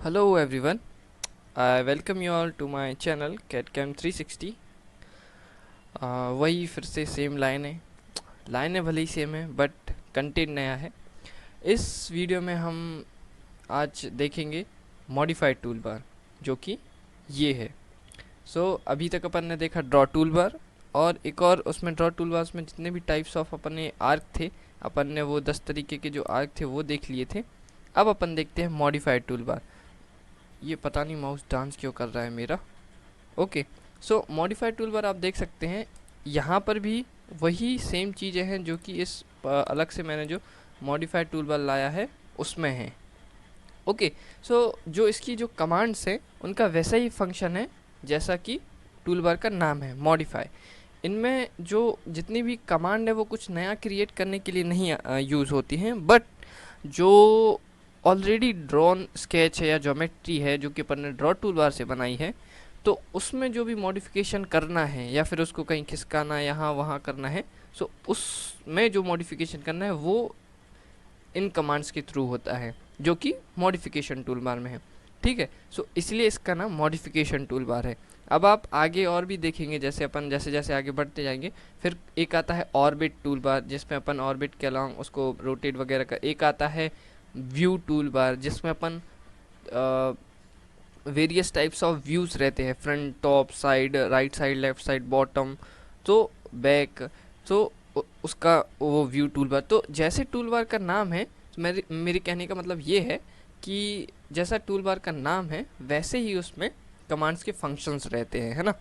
Hello everyone, I welcome you all to my channel CATCAM 360। वही फिर से same लाइनें भले ही सेम है बट कंटेंट नया है। इस वीडियो में हम आज देखेंगे मॉडिफाइड टूल बार, जो कि ये है। अभी तक अपन ने देखा ड्रॉ टूल बार, और एक और उसमें ड्रॉ टूल बार्स में जितने भी टाइप्स ऑफ अपन ने आर्क थे, अपन ने वो 10 तरीके के जो आर्क थे वो देख लिए थे। अब अपन देखते हैं मॉडिफाइड टूल बार। ये पता नहीं माउस डांस क्यों कर रहा है मेरा। ओके, मॉडिफाइड टूल बार आप देख सकते हैं, यहाँ पर भी वही सेम चीज़ें हैं जो कि इस अलग से मैंने जो मॉडिफाइड टूल बार लाया है उसमें है। ओके, जो इसकी जो कमांड्स हैं उनका वैसा ही फंक्शन है जैसा कि टूल बार का नाम है मॉडिफाई। इनमें जो जितनी भी कमांड है वो कुछ नया क्रिएट करने के लिए नहीं यूज़ होती हैं, बट जो ऑलरेडी ड्रॉन स्केच है या ज्योमेट्री है जो कि अपन ने ड्रॉ टूल बार से बनाई है, तो उसमें जो भी मॉडिफिकेशन करना है या फिर उसको कहीं खिसकाना यहाँ वहाँ करना है, उसमें जो मॉडिफिकेशन करना है वो इन कमांड्स के थ्रू होता है जो कि मॉडिफिकेशन टूल बार में है। ठीक है, इसलिए इसका नाम मॉडिफिकेशन टूल बार है। अब आप आगे और भी देखेंगे, जैसे अपन जैसे जैसे आगे बढ़ते जाएंगे, फिर एक आता है ऑर्बिट टूल बार जिसमें अपन ऑर्बिट के अलॉन्ग उसको रोटेट वगैरह का। एक आता है व्यू टूल बार जिसमें अपन वेरियस टाइप्स ऑफ व्यूज़ रहते हैं, front, top, side, right side, left side, bottom, तो बैक, तो उसका वो व्यू टूल बार। तो जैसे टूल बार का नाम है, मेरे कहने का मतलब ये है कि जैसा टूल बार का नाम है वैसे ही उसमें कमांड्स के फंक्शंस रहते हैं, है ना।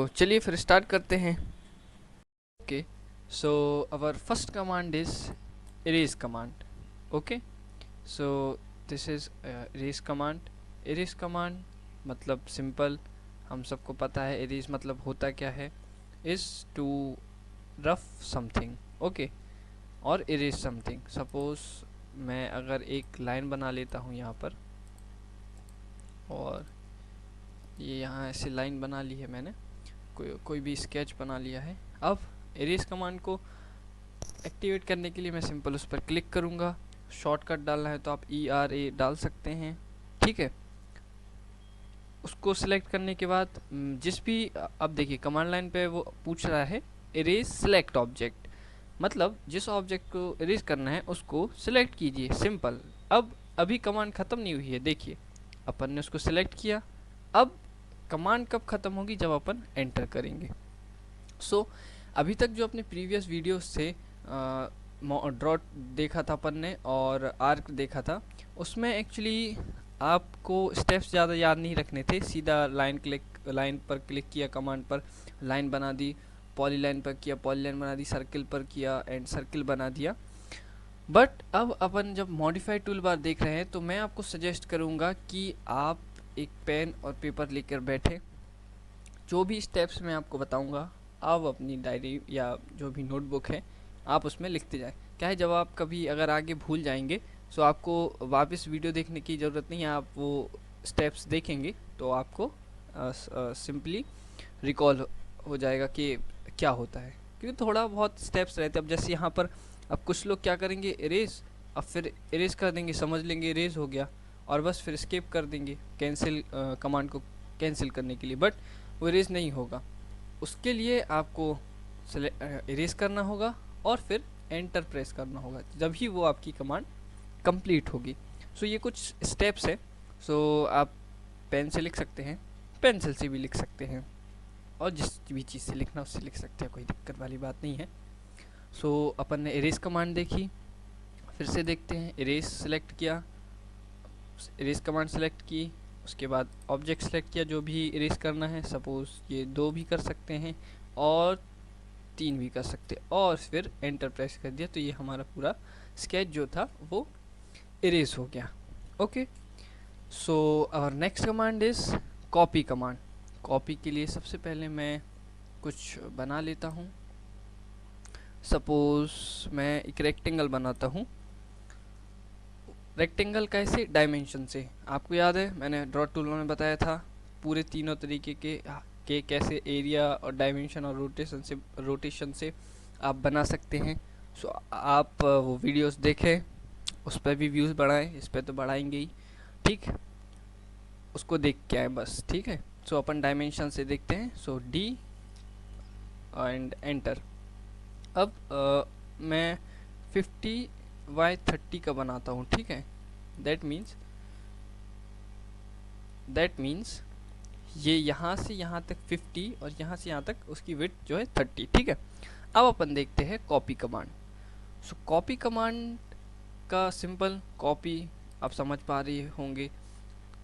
चलिए फिर स्टार्ट करते हैं। Okay, our first command is erase command. Okay, this is erase command. Erase command मतलब सिंपल, हम सबको पता है इरेज मतलब होता क्या है, is to rough something. Okay, और इरेज समथिंग। सपोज मैं अगर एक लाइन बना लेता हूँ यहाँ पर, और ये यहाँ ऐसे लाइन बना ली है मैंने, कोई भी स्केच बना लिया है। अब इरेज कमांड को एक्टिवेट करने के लिए मैं सिंपल उस पर क्लिक करूँगा। शॉर्टकट डालना है तो आप ERA डाल सकते हैं। ठीक है, उसको सिलेक्ट करने के बाद जिस भी, अब देखिए कमांड लाइन पे वो पूछ रहा है इरेज सिलेक्ट ऑब्जेक्ट, मतलब जिस ऑब्जेक्ट को इरेज करना है उसको सिलेक्ट कीजिए, सिंपल। अब अभी कमांड ख़त्म नहीं हुई है, देखिए अपन ने उसको सिलेक्ट किया। अब कमांड कब ख़त्म होगी, जब अपन एंटर करेंगे। अभी तक जो अपने प्रीवियस वीडियोस से ड्रॉ देखा था अपन ने और आर्क देखा था, उसमें एक्चुअली आपको स्टेप्स ज़्यादा याद नहीं रखने थे। सीधा लाइन पर क्लिक किया, कमांड पर लाइन बना दी, पॉलीलाइन पर किया, पॉलीलाइन बना दी, सर्किल पर किया एंड सर्किल बना दिया। बट अब अपन जब मॉडिफाइड टूल बार देख रहे हैं तो मैं आपको सजेस्ट करूँगा कि आप एक पेन और पेपर लेकर बैठे। जो भी स्टेप्स मैं आपको बताऊँगा आप अपनी डायरी या जो भी नोटबुक है आप उसमें लिखते जाएं। क्या है, जब आप कभी अगर आगे भूल जाएंगे तो आपको वापस वीडियो देखने की ज़रूरत नहीं है, आप वो स्टेप्स देखेंगे तो आपको सिंपली रिकॉल हो जाएगा कि क्या होता है, क्योंकि थोड़ा बहुत स्टेप्स रहते हैं। अब जैसे यहाँ पर अब कुछ लोग क्या करेंगे, इरेज, अब फिर इरेज कर देंगे, समझ लेंगे इरेज हो गया और बस फिर स्किप कर देंगे कैंसिल कमांड को कैंसिल करने के लिए, बट वो इरेज नहीं होगा। उसके लिए आपको इरेज करना होगा और फिर एंटर प्रेस करना होगा, जब ही वो आपकी कमांड कंप्लीट होगी। ये कुछ स्टेप्स है। आप पेन से लिख सकते हैं, पेंसिल से भी लिख सकते हैं, और जिस भी चीज़ से लिखना उससे लिख सकते हैं, कोई दिक्कत वाली बात नहीं है। अपन ने इरेज कमांड देखी, फिर से देखते हैं। इरेज सेलेक्ट किया, इरेज कमांड सेलेक्ट की, उसके बाद ऑब्जेक्ट सेलेक्ट किया जो भी इरेज करना है। सपोज ये 2 भी कर सकते हैं और 3 भी कर सकते हैं, और फिर एंटर प्रेस कर दिया तो ये हमारा पूरा स्केच जो था वो इरेज हो गया। Okay, our next command is copy command. Copy के लिए सबसे पहले मैं कुछ बना लेता हूँ। सपोज मैं एक रेक्टेंगल बनाता हूँ। रेक्टेंगल कैसे, डायमेंशन से। आपको याद है मैंने ड्रॉ टूल में बताया था पूरे तीनों तरीके के कैसे एरिया और डायमेंशन और रोटेशन से आप बना सकते हैं। आप वो वीडियोस देखें, उस पर भी व्यूज़ बढ़ाएं, इस पर तो बढ़ाएंगे ही। ठीक, उसको देख के आए बस, ठीक है। सो अपन डायमेंशन से देखते हैं, सो डी एंड एंटर। अब मैं 50 बाय 30 का बनाता हूँ, ठीक है। दैट मीन्स ये यहाँ से यहाँ तक 50 और यहाँ से यहाँ तक उसकी विड्थ जो है 30, ठीक है। अब अपन देखते हैं कॉपी कमांड। सो कॉपी कमांड का सिंपल कॉपी आप समझ पा रहे होंगे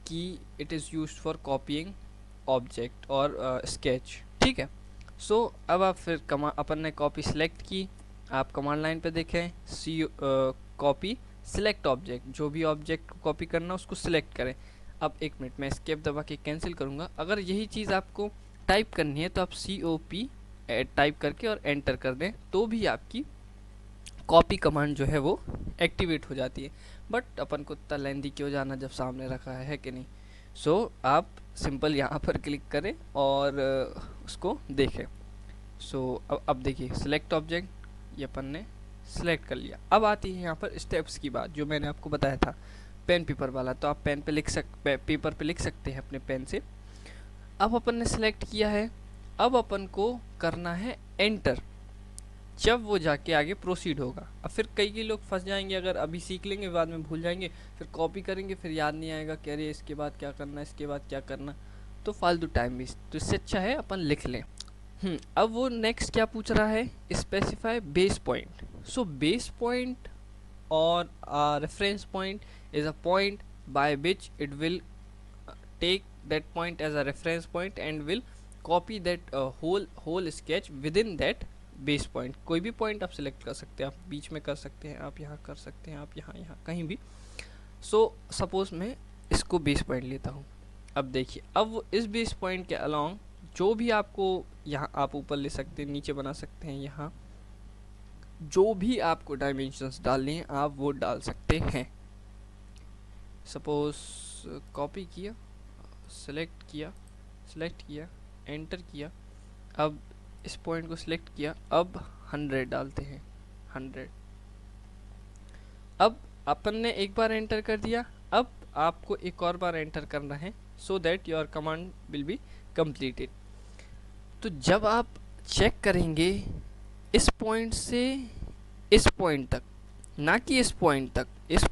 कि it is used for copying object और स्केच, ठीक है। सो अब आप फिर अपन ने कॉपी सिलेक्ट की, आप कमांड लाइन पे देखें सी कॉपी सिलेक्ट ऑब्जेक्ट, जो भी ऑब्जेक्ट को कॉपी करना उसको सिलेक्ट करें। अब एक मिनट मैं एस्केप दबा के कैंसिल करूँगा। अगर यही चीज़ आपको टाइप करनी है तो आप COP टाइप करके और एंटर कर दें तो भी आपकी कॉपी कमांड जो है वो एक्टिवेट हो जाती है। बट अपन को इतना लेंदी क्यों जाना जब सामने रखा है कि नहीं। सो आप सिंपल यहाँ पर क्लिक करें और उसको देखें। सो अब देखिए सिलेक्ट ऑब्जेक्ट ये अपन ने सिलेक्ट कर लिया। अब आती है यहाँ पर स्टेप्स की बात, जो मैंने आपको बताया था पेन पेपर वाला, तो आप पेन पे पेपर पे लिख सकते हैं अपने पेन से। अब अपन ने सिलेक्ट किया है, अब अपन को करना है एंटर, जब वो जाके आगे प्रोसीड होगा। अब फिर कई लोग फंस जाएंगे, अगर अभी सीख लेंगे बाद में भूल जाएंगे, फिर कॉपी करेंगे फिर याद नहीं आएगा कि अरे इसके बाद क्या करना, इसके बाद क्या करना, तो फालतू टाइम वेस्ट। तो इससे अच्छा है अपन लिख लें। अब वो नेक्स्ट क्या पूछ रहा है, specify base point. So base point और reference point is a point by which it will take that point as a reference point and will copy that whole sketch within that base point। कोई भी point आप select कर सकते हैं, आप बीच में कर सकते हैं, आप यहाँ कर सकते हैं, आप यहाँ कहीं भी। सो सपोज मैं इसको बेस पॉइंट लेता हूँ। अब देखिए, अब इस बेस पॉइंट के अलोंग जो भी आपको यहाँ आप ऊपर ले सकते हैं, नीचे बना सकते हैं, यहाँ जो भी आपको डायमेंशंस डालने हैं आप वो डाल सकते हैं। सपोज कॉपी किया, सेलेक्ट किया, एंटर किया। अब इस पॉइंट को सिलेक्ट किया, अब 100 डालते हैं, 100। अब अपन ने एक बार एंटर कर दिया, अब आपको एक और बार एंटर करना है so that your command will be completed. तो जब आप चेक करेंगे इस पॉइंट से इस पॉइंट तक, ना कि इस पॉइंट तक, इस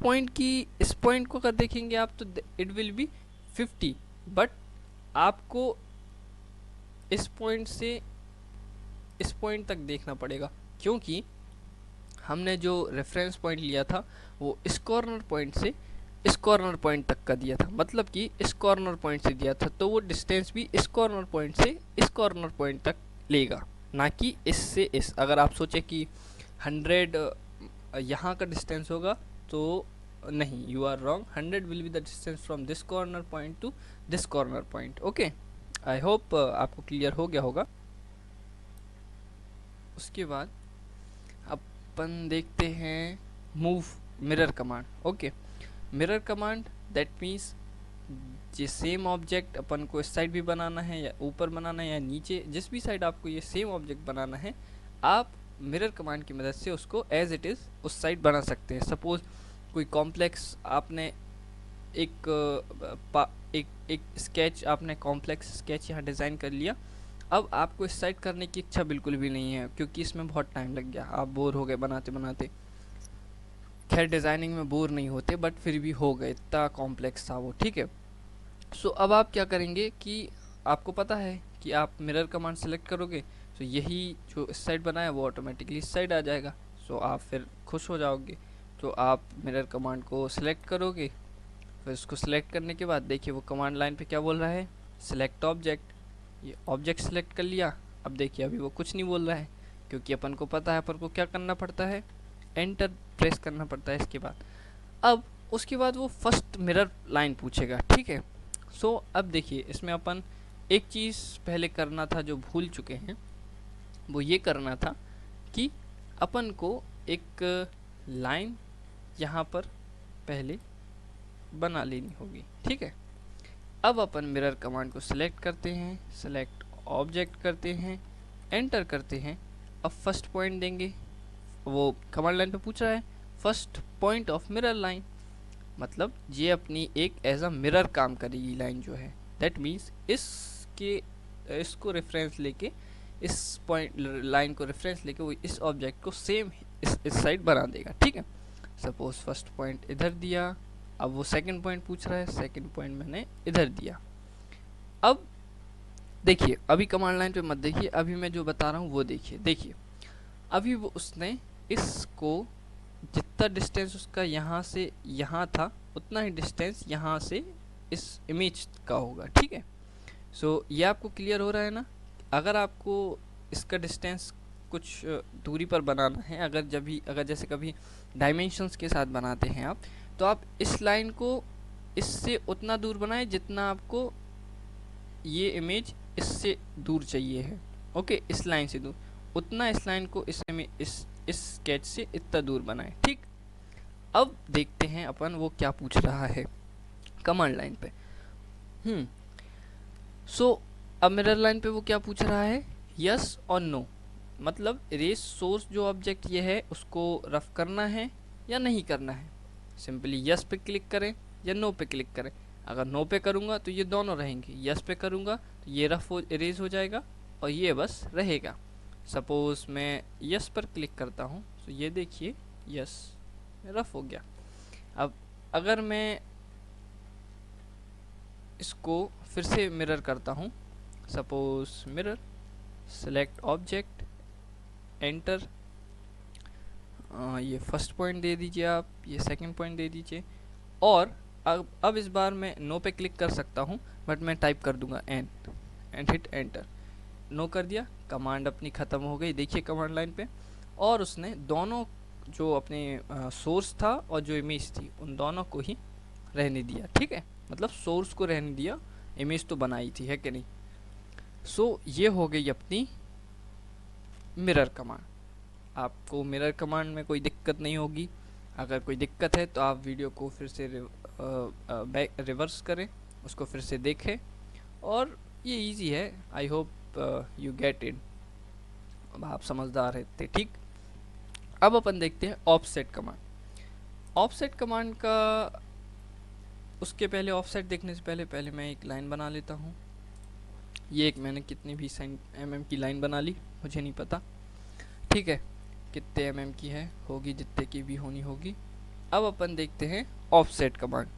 पॉइंट को अगर देखेंगे आप तो इट विल बी 50, बट आपको इस पॉइंट से इस पॉइंट तक देखना पड़ेगा, क्योंकि हमने जो रेफरेंस पॉइंट लिया था वो इस कॉर्नर पॉइंट से इस कॉर्नर पॉइंट तक का दिया था, मतलब कि इस कॉर्नर पॉइंट से दिया था, तो वो डिस्टेंस भी इस कॉर्नर पॉइंट से इस कॉर्नर पॉइंट तक लेगा, ना कि इससे इस। अगर आप सोचे कि 100 यहाँ का डिस्टेंस होगा तो नहीं, you are wrong. 100 will be the distance from this corner point to this corner point. Okay, I hope आपको क्लियर हो गया होगा। उसके बाद अपन देखते हैं move mirror command. Okay, mirror command that means ये सेम ऑब्जेक्ट अपन को इस साइड भी बनाना है या ऊपर बनाना है या नीचे, जिस भी साइड आपको ये सेम ऑब्जेक्ट बनाना है, आप मिरर कमांड की मदद से उसको एज इट इज़ उस साइड बना सकते हैं। सपोज कोई कॉम्प्लेक्स आपने एक स्केच, आपने कॉम्प्लेक्स स्केच यहाँ डिज़ाइन कर लिया। अब आपको इस साइड करने की इच्छा बिल्कुल भी नहीं है, क्योंकि इसमें बहुत टाइम लग गया, आप बोर हो गए बनाते बनाते। खैर डिज़ाइनिंग में बोर नहीं होते, बट फिर भी हो गए, इतना कॉम्प्लेक्स था वो, ठीक है। सो अब आप क्या करेंगे कि आपको पता है कि आप मिरर कमांड सेलेक्ट करोगे तो यही जो इस साइड बना है वो ऑटोमेटिकली इस साइड आ जाएगा। सो आप फिर खुश हो जाओगे। तो आप मिरर कमांड को सिलेक्ट करोगे, फिर उसको सिलेक्ट करने के बाद देखिए वो कमांड लाइन पे क्या बोल रहा है, सिलेक्ट ऑब्जेक्ट। ये ऑब्जेक्ट सिलेक्ट कर लिया। अब देखिए अभी वो कुछ नहीं बोल रहा है, क्योंकि अपन को पता है अपन को क्या करना पड़ता है, एंटर प्रेस करना पड़ता है इसके बाद। अब उसके बाद वो फर्स्ट मिरर लाइन पूछेगा, ठीक है। सो अब देखिए इसमें अपन एक चीज़ पहले करना था जो भूल चुके हैं, वो ये करना था कि अपन को एक लाइन यहाँ पर पहले बना लेनी होगी, ठीक है। अब अपन मिरर कमांड को सिलेक्ट करते हैं, सिलेक्ट ऑब्जेक्ट करते हैं, एंटर करते हैं। अब फर्स्ट पॉइंट देंगे, वो कमांड लाइन पे पूछ रहा है first point of mirror line, मतलब ये अपनी एक एज अ मिरर काम करेगी लाइन जो है। दैट मीन्स इसको रेफरेंस लेके, इस पॉइंट लाइन को रेफरेंस लेके वो इस ऑब्जेक्ट को सेम इस साइड बना देगा। ठीक है, सपोज फर्स्ट पॉइंट इधर दिया, अब वो सेकंड पॉइंट पूछ रहा है, सेकंड पॉइंट मैंने इधर दिया। अब देखिए, अभी कमांड लाइन पे मत देखिए, अभी मैं जो बता रहा हूँ वो देखिए। देखिए अभी वो उसने इसको, जितना डिस्टेंस उसका यहाँ से यहाँ था उतना ही डिस्टेंस यहाँ से इस इमेज का होगा। ठीक है, सो ये आपको क्लियर हो रहा है ना। अगर आपको इसका डिस्टेंस कुछ दूरी पर बनाना है, अगर जैसे कभी डायमेंशंस के साथ बनाते हैं आप, तो आप इस लाइन को इससे उतना दूर बनाएं जितना आपको ये इमेज इससे दूर चाहिए है। ओके, इस लाइन से दूर, उतना इस लाइन को इस स्केच से इतना दूर बनाएं। ठीक, अब देखते हैं अपन वो क्या पूछ रहा है कमांड लाइन पे। सो अब मिरर लाइन पे वो क्या पूछ रहा है, यस और नो। मतलब इरेज सोर्स जो ऑब्जेक्ट ये है उसको रफ करना है या नहीं करना है। सिंपली यस पे क्लिक करें या नो पे क्लिक करें। अगर नो पे करूँगा तो ये दोनों रहेंगे, यस पे करूँगा तो ये रफ इरेज हो जाएगा और ये बस रहेगा। सपोज मैं यस पर क्लिक करता हूँ तो ये देखिए यस रफ हो गया। अब अगर मैं इसको फिर से मिरर करता हूँ, suppose mirror, select object, enter, ये फर्स्ट पॉइंट दे दीजिए आप, ये सेकंड पॉइंट दे दीजिए। और अब इस बार मैं नो पे क्लिक कर सकता हूँ, बट मैं टाइप कर दूंगा एंड हिट एंटर। नो कर दिया, कमांड अपनी ख़त्म हो गई। देखिए कमांड लाइन पे, और उसने दोनों जो अपने सोर्स था और जो इमेज थी उन दोनों को ही रहने दिया। ठीक है, मतलब सोर्स को रहने दिया, इमेज तो बनाई थी, है कि नहीं। सो ये हो गई अपनी मिरर कमांड। आपको मिरर कमांड में कोई दिक्कत नहीं होगी। अगर कोई दिक्कत है तो आप वीडियो को फिर से रिवर्स करें, उसको फिर से देखें, और ये इजी है। I hope you get it, आप समझदार थे। ठीक, अब अपन देखते हैं ऑफसेट कमांड। ऑफसेट कमांड का, उसके पहले ऑफसेट देखने से पहले मैं एक लाइन बना लेता हूँ। ये एक मैंने कितनी भी mm की लाइन बना ली, मुझे नहीं पता। ठीक है, कितने mm की है, होगी जितने की भी होनी होगी। अब अपन देखते हैं ऑफसेट कमांड।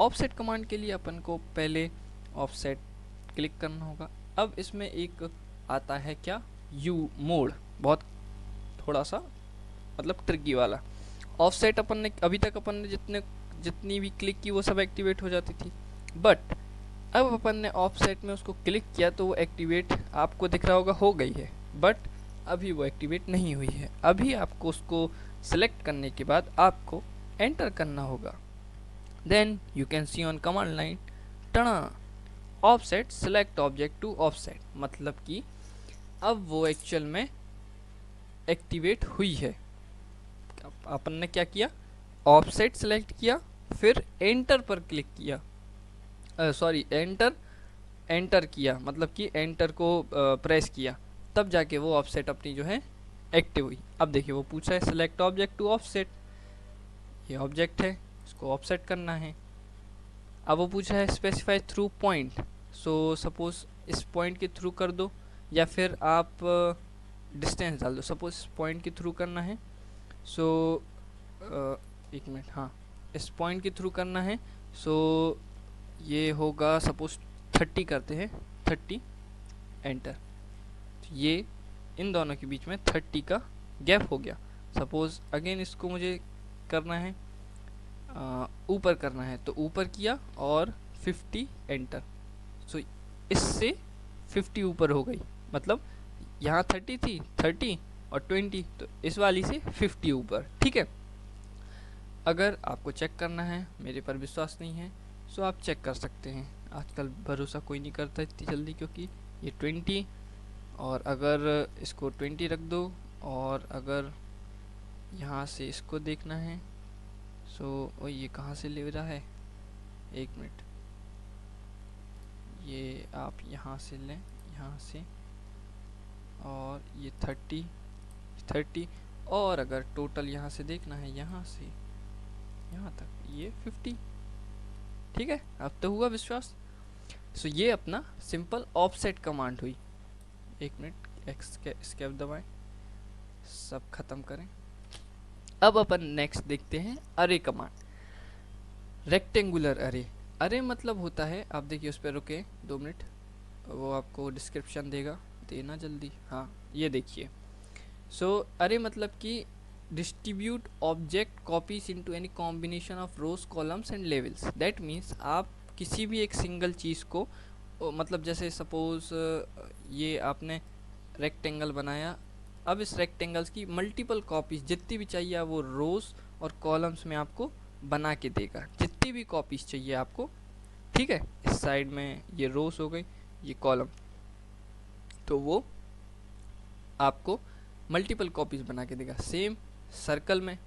ऑफसेट कमांड के लिए अपन को पहले ऑफसेट क्लिक करना होगा। अब इसमें एक आता है क्या, यू मोड, बहुत थोड़ा सा मतलब ट्रिकी वाला। ऑफसेट अपन ने अभी तक अपन ने जितनी भी क्लिक की वो सब एक्टिवेट हो जाती थी, बट अब अपन ने ऑफसेट में उसको क्लिक किया तो वो एक्टिवेट आपको दिख रहा होगा हो गई है, बट अभी वो एक्टिवेट नहीं हुई है। अभी आपको उसको सिलेक्ट करने के बाद आपको एंटर करना होगा। Then you can see on command line, टना offset select object to offset, मतलब कि अब वो एक्चुअल में एक्टिवेट हुई है। अपन ने क्या किया, ऑफसेट सेलेक्ट किया, फिर एंटर पर क्लिक किया, सॉरी एंटर किया, मतलब कि एंटर को प्रेस किया, तब जाके वो ऑफसेट अपनी जो है एक्टिव हुई। अब देखिए वो पूछा है सेलेक्ट ऑब्जेक्ट टू ऑफसेट, ये ऑब्जेक्ट है, इसको ऑफसेट करना है। अब वो पूछा है specify through point, so suppose इस पॉइंट के थ्रू कर दो या फिर आप डिस्टेंस डाल दो। सपोज इस पॉइंट के थ्रू करना है, सो एक मिनट, हाँ इस पॉइंट के थ्रू करना है, सो ये होगा सपोज 30 करते हैं, 30 एंटर। ये इन दोनों के बीच में 30 का गैप हो गया। सपोज अगेन इसको मुझे करना है, ऊपर करना है, तो ऊपर किया और 50 एंटर। सो इससे 50 ऊपर हो गई, मतलब यहाँ 30 थी, 30 और 20, तो इस वाली से 50 ऊपर। ठीक है, अगर आपको चेक करना है, मेरे पर विश्वास नहीं है, सो आप चेक कर सकते हैं। आजकल भरोसा कोई नहीं करता इतनी जल्दी, क्योंकि ये 20, और अगर इसको 20 रख दो, और अगर यहाँ से इसको देखना है, सो ओ ये कहाँ से ले रहा है, एक मिनट, ये आप यहाँ से लें, यहाँ से, और ये 30, और अगर टोटल यहाँ से देखना है, यहाँ से यहाँ तक ये 50। ठीक है, अब तो हुआ विश्वास। सो ये अपना सिंपल ऑफसेट कमांड हुई। एक मिनट, एस्केप दबाएं, सब खत्म करें। अब अपन नेक्स्ट देखते हैं अरे कमांड। रेक्टेंगुलर अरे, अरे मतलब होता है, आप देखिए उस पर रुके 2 मिनट, वो आपको डिस्क्रिप्शन देगा, देना जल्दी। हाँ ये देखिए। सो अरे मतलब कि distribute object copies into any combination of rose columns and levels. That means आप किसी भी एक सिंगल चीज़ को मतलब जैसे सपोज ये आपने रेक्टेंगल बनाया, अब इस रेक्टेंगल्स की मल्टीपल कॉपीज जितनी भी चाहिए वो रोज और कॉलम्स में आपको बना के देगा, जितनी भी कॉपीज चाहिए आपको। ठीक है, इस साइड में ये रोज हो गई, ये कॉलम, तो वो आपको मल्टीपल कॉपीज बना के देगा। सेम सर्कल में,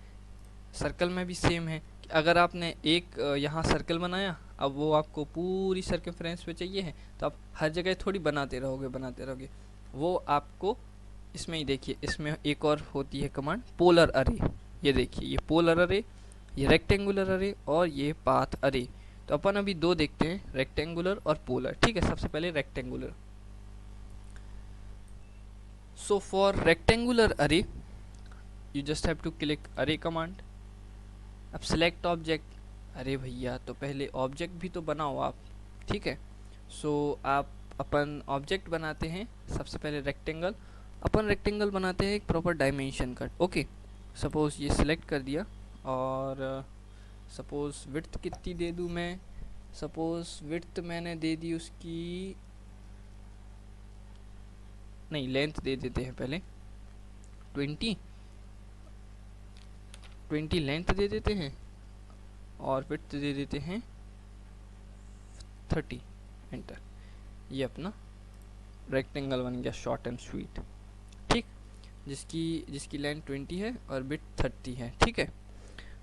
सर्कल में भी सेम है कि अगर आपने एक यहाँ सर्कल बनाया, अब वो आपको पूरी सर्कमफ्रेंस पे चाहिए है, तो आप हर जगह थोड़ी बनाते रहोगे, वो आपको इसमें ही देखिए, इसमें एक और होती है कमांड पोलर अरे। ये देखिए, ये पोलर अरे, ये रेक्टेंगुलर अरे और ये पाथ अरे। तो अपन अभी दो देखते हैं, रेक्टेंगुलर और पोलर। ठीक है, सबसे पहले rectangular. So for rectangular array you just have to click array command. अब सिलेक्ट ऑब्जेक्ट, अरे भैया तो पहले ऑब्जेक्ट भी तो बनाओ आप। ठीक है, सो आप अपन ऑब्जेक्ट बनाते हैं सबसे पहले रेक्टेंगल। अपन रेक्टेंगल बनाते हैं एक प्रॉपर डायमेंशन का। ओके, सपोज ये सिलेक्ट कर दिया और सपोज विड्थ कितनी दे दूँ मैं, सपोज विड्थ मैंने दे दी उसकी, नहीं लेंथ दे देते हैं पहले 20 लेंथ दे देते हैं और विड्थ दे देते हैं 30। एंटर। ये अपना रेक्टेंगल बन गया, शॉर्ट एंड स्वीट। ठीक, जिसकी लेंथ 20 है और विड्थ 30 है। ठीक है,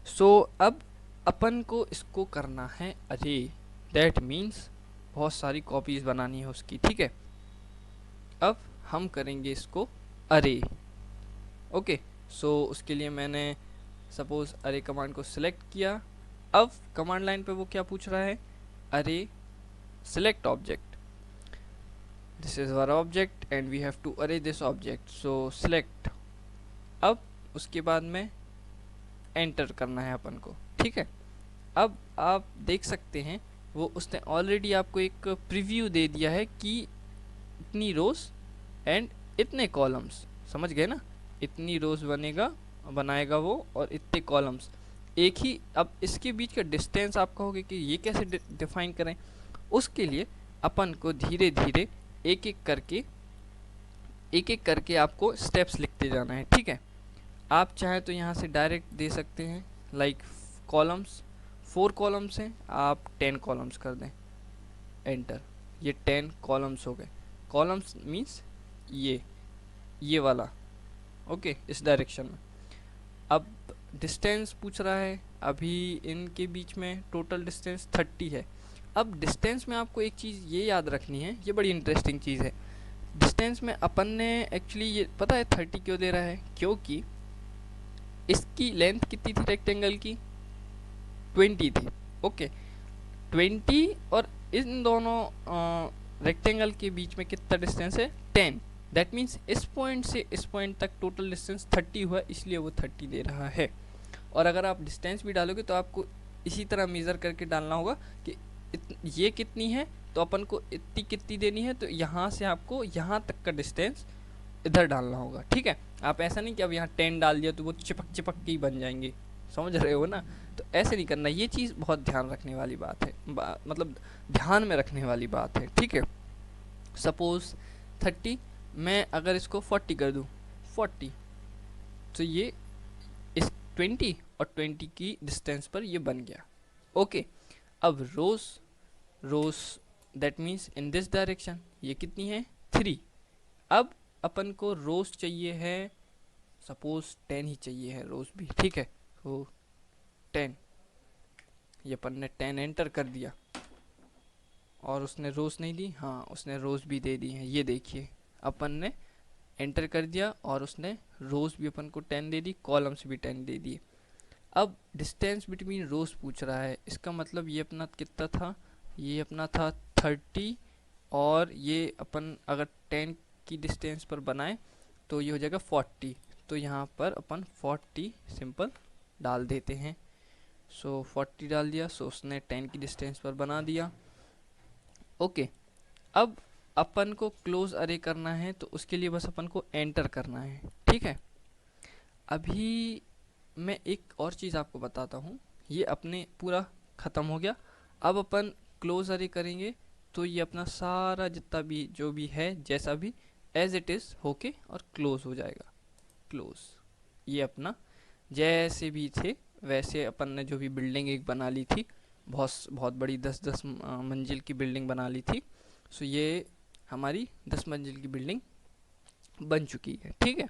सो अब अपन को इसको करना है अरे, दैट मीन्स बहुत सारी कॉपीज बनानी है उसकी। ठीक है, अब हम करेंगे इसको अरे। ओके, सो उसके लिए मैंने सपोज अरे कमांड को सिलेक्ट किया। अब कमांड लाइन पे वो क्या पूछ रहा है, अरे select object, this is our object and we have to array this object, so select। अब उसके बाद में एंटर करना है अपन को। ठीक है, अब आप देख सकते हैं वो उसने ऑलरेडी आपको एक प्रीव्यू दे दिया है कि इतनी रोज एंड इतने कॉलम्स, समझ गए ना, इतनी रोज बनाएगा वो और इतने कॉलम्स एक ही। अब इसके बीच का डिस्टेंस आप कहोगे कि ये कैसे डिफाइन करें, उसके लिए अपन को धीरे धीरे एक एक करके आपको स्टेप्स लिखते जाना है। ठीक है, आप चाहे तो यहाँ से डायरेक्ट दे सकते हैं, लाइक कॉलम्स 4 कॉलम्स हैं, आप 10 कॉलम्स कर दें। एंटर, ये 10 कॉलम्स हो गए। कॉलम्स मीन्स ये वाला। ओके, इस डायरेक्शन में। अब डिस्टेंस पूछ रहा है, अभी इनके बीच में टोटल डिस्टेंस 30 है। अब डिस्टेंस में आपको एक चीज़ ये याद रखनी है, ये बड़ी इंटरेस्टिंग चीज़ है। डिस्टेंस में अपन ने एक्चुअली ये पता है 30 क्यों दे रहा है, क्योंकि इसकी लेंथ कितनी थी रेक्टेंगल की, 20 थी। ओके, 20 और इन दोनों रेक्टेंगल के बीच में कितना डिस्टेंस है, 10। दैट मीन्स इस पॉइंट से इस पॉइंट तक टोटल डिस्टेंस 30 हुआ, इसलिए वो 30 दे रहा है। और अगर आप डिस्टेंस भी डालोगे तो आपको इसी तरह मेज़र करके डालना होगा कि ये कितनी है, तो अपन को इतनी कितनी देनी है, तो यहाँ से आपको यहाँ तक का डिस्टेंस इधर डालना होगा। ठीक है, आप ऐसा नहीं कि अब यहाँ 10 डाल दिया तो वो चिपक चिपक के ही बन जाएंगे, समझ रहे हो ना, तो ऐसे नहीं करना। ये चीज़ बहुत ध्यान रखने वाली बात है, मतलब ध्यान में रखने वाली बात है। ठीक है, सपोज 30, मैं अगर इसको 40 कर दूँ, 40, तो ये इस 20 और 20 की डिस्टेंस पर ये बन गया। ओके, अब rows that means in this direction, ये कितनी है, 3। अब अपन को रोज चाहिए है, सपोज 10 ही चाहिए है रोज भी। ठीक है, तो 10, ये अपन ने 10 एंटर कर दिया और उसने रोज नहीं दी, हाँ उसने रोज भी दे दी है। ये देखिए, अपन ने एंटर कर दिया और उसने रोज भी अपन को 10 दे दी, कॉलम्स भी 10 दे दिए। अब डिस्टेंस बिटवीन रोज पूछ रहा है, इसका मतलब ये अपना कितना था, ये अपना था 30, और ये अपन अगर 10 की डिस्टेंस पर बनाए तो ये हो जाएगा 40। तो यहाँ पर अपन 40 सिंपल डाल देते हैं। सो 40 डाल दिया, सो उसने 10 की डिस्टेंस पर बना दिया। ओके, अब अपन को क्लोज अरे करना है तो उसके लिए बस अपन को एंटर करना है। ठीक है, अभी मैं एक और चीज़ आपको बताता हूँ। ये अपने पूरा ख़त्म हो गया। अब अपन क्लोज अरे करेंगे तो ये अपना सारा जितना भी जो भी है जैसा भी एज इट इज़ होके और क्लोज हो जाएगा। क्लोज, ये अपना जैसे भी थे वैसे अपन ने जो भी बिल्डिंग एक बना ली थी, बहुत बहुत बड़ी 10-10 मंजिल की बिल्डिंग बना ली थी। सो ये हमारी 10 मंजिल की बिल्डिंग बन चुकी है। ठीक है,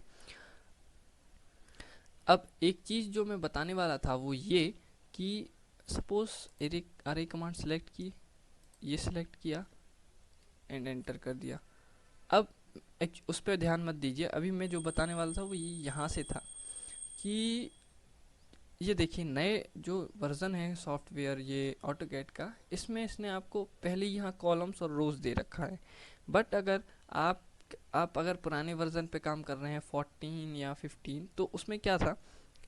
अब एक चीज़ जो मैं बताने वाला था वो ये कि सपोज एरे अरे कमांड सेलेक्ट की, ये सिलेक्ट किया एंड एंटर कर दिया। अब उस पर ध्यान मत दीजिए, अभी मैं जो बताने वाला था वो ये यहाँ से था कि ये देखिए नए जो वर्ज़न है सॉफ्टवेयर ये ऑटोकैड का, इसमें इसने आपको पहले ही यहाँ कॉलम्स और रोज़ दे रखा है। बट अगर आप अगर पुराने वर्ज़न पे काम कर रहे हैं 14 या 15, तो उसमें क्या था,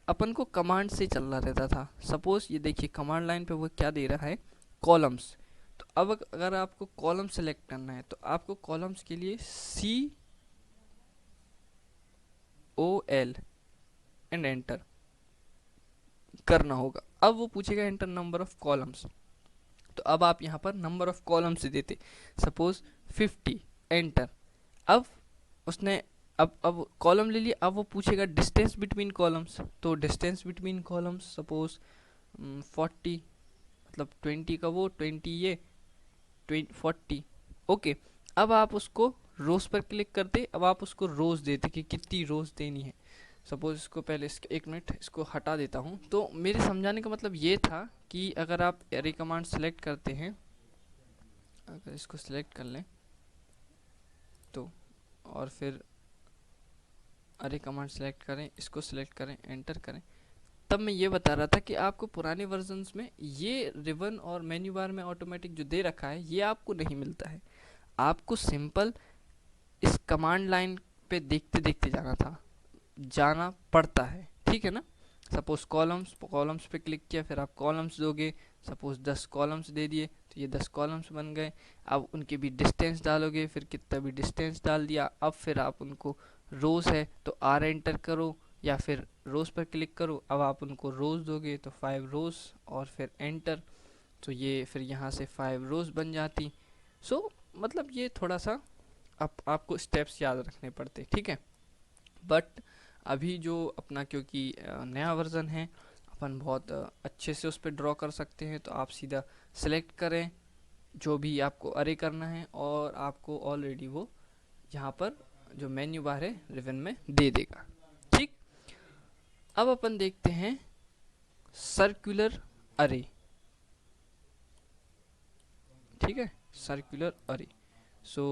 अपन को कमांड से चलना रहता था। सपोज ये देखिए कमांड लाइन पे वो क्या दे रहा है, कॉलम्स। तो अब अगर आपको कॉलम सेलेक्ट करना है तो आपको कॉलम्स के लिए COL एंड एंटर करना होगा। अब वो पूछेगा एंटर नंबर ऑफ कॉलम्स, तो अब आप यहाँ पर नंबर ऑफ कॉलम्स देते, सपोज 50 एंटर। अब उसने अब कॉलम ले लिया। अब वो पूछेगा डिस्टेंस बिटवीन कॉलम्स, तो डिस्टेंस बिटवीन कॉलम्स सपोज 40, मतलब 20 का वो 20 ये 40। ओके, अब आप उसको रोज पर क्लिक करते, अब आप उसको रोज देते कि कितनी रोज देनी है। सपोज इसको पहले एक मिनट इसको हटा देता हूँ। तो मेरे समझाने का मतलब ये था कि अगर आप एरे कमांड सेलेक्ट करते हैं, अगर इसको सिलेक्ट कर लें तो, और फिर अरे कमांड सेलेक्ट करें, इसको सिलेक्ट करें, एंटर करें, तब मैं ये बता रहा था कि आपको पुराने वर्जन्स में ये रिबन और मेन्यू बार में ऑटोमेटिक जो दे रखा है ये आपको नहीं मिलता है। आपको सिंपल इस कमांड लाइन पे देखते देखते जाना पड़ता है। ठीक है ना, सपोज कॉलम्स पे क्लिक किया, फिर आप कॉलम्स दोगे, सपोज 10 कॉलम्स दे दिए तो ये 10 कॉलम्स बन गए। अब उनके भी डिस्टेंस डालोगे, फिर कितना भी डिस्टेंस डाल दिया। अब फिर आप उनको रोज है तो आर एंटर करो या फिर रोज पर क्लिक करो। अब आप उनको रोज दोगे तो 5 रोज और फिर एंटर, तो ये फिर यहाँ से 5 रोज बन जाती। सो मतलब ये थोड़ा सा आपको स्टेप्स याद रखने पड़ते। ठीक है, बट अभी जो अपना क्योंकि नया वर्ज़न है, अपन बहुत अच्छे से उस पर ड्रॉ कर सकते हैं। तो आप सीधा सेलेक्ट करें जो भी आपको अरे करना है और आपको ऑलरेडी वो यहाँ पर जो मेन्यू बार है रिबन में दे देगा। ठीक, अब अपन देखते हैं सर्कुलर अरे। ठीक है, सर्कुलर अरे। सो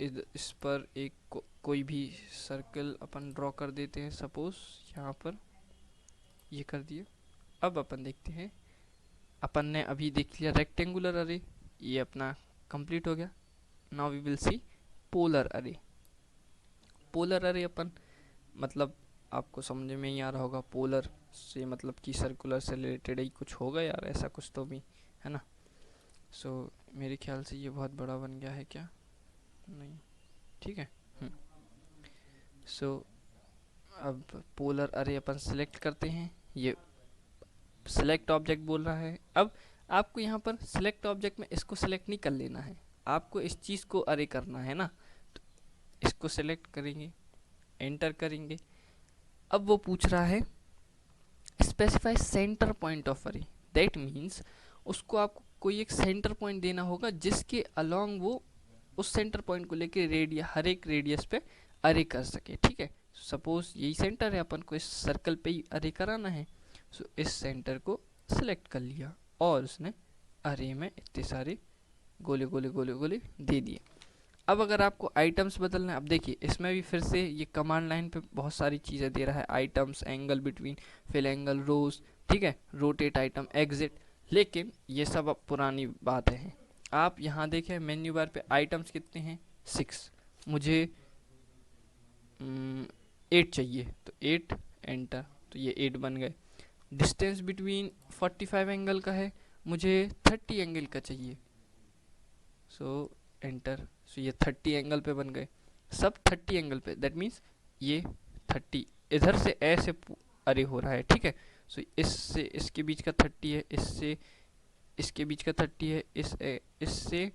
इस पर एक कोई भी सर्कल अपन ड्रॉ कर देते हैं, सपोज यहाँ पर ये कर दिए। अब अपन देखते हैं, अपन ने अभी देख लिया रेक्टेंगुलर अरे, ये अपना कंप्लीट हो गया। Now we will see polar array. Polar array अपन मतलब आपको समझ में ही आ रहा होगा, पोलर से मतलब कि सर्कुलर से रिलेटेड ही कुछ होगा यार, ऐसा कुछ तो भी है ना। सो मेरे ख्याल से ये बहुत बड़ा बन गया है क्या, नहीं, ठीक है। सो अब पोलर अरे अपन सेलेक्ट करते हैं, ये सेलेक्ट ऑब्जेक्ट बोल रहा है। अब आपको यहाँ पर सेलेक्ट ऑब्जेक्ट में इसको सेलेक्ट नहीं कर लेना है, आपको इस चीज़ को अरे करना है ना। तो इसको सेलेक्ट करेंगे, एंटर करेंगे। अब वो पूछ रहा है स्पेसिफाई सेंटर पॉइंट ऑफ अरे, दैट मीन्स उसको आपको कोई एक सेंटर पॉइंट देना होगा जिसके अलोंग वो उस सेंटर पॉइंट को लेके हर एक रेडियस पे अरे कर सके। ठीक है, सपोज यही सेंटर है, अपन को इस सर्कल पे ही अरे कराना है। सो इस सेंटर को सिलेक्ट कर लिया और उसने अरे में इतने सारे गोले गोले गोले गोले दे दिए। अब अगर आपको आइटम्स बदलना है, अब देखिए इसमें भी फिर से ये कमांड लाइन पे बहुत सारी चीज़ें दे रहा है, items, angle between, fill angle, rows, ठीक है, रोटेट आइटम, एग्जिट। लेकिन ये सब अब पुरानी बात है। आप यहाँ देखें मेन्यू बार पे आइटम्स कितने हैं, 6। मुझे 8 चाहिए, तो 8, एंटर, तो ये 8 बन गए। डिस्टेंस बिटवीन 45 एंगल का है, मुझे 30 एंगल का चाहिए, सो एंटर, सो ये 30 एंगल पे बन गए, सब 30 एंगल पे। दैट मीन्स ये 30 इधर से ऐसे अरे हो रहा है, ठीक है। सो इससे इसके बीच का 30 है, इससे इसके बीच का 30 है, इससे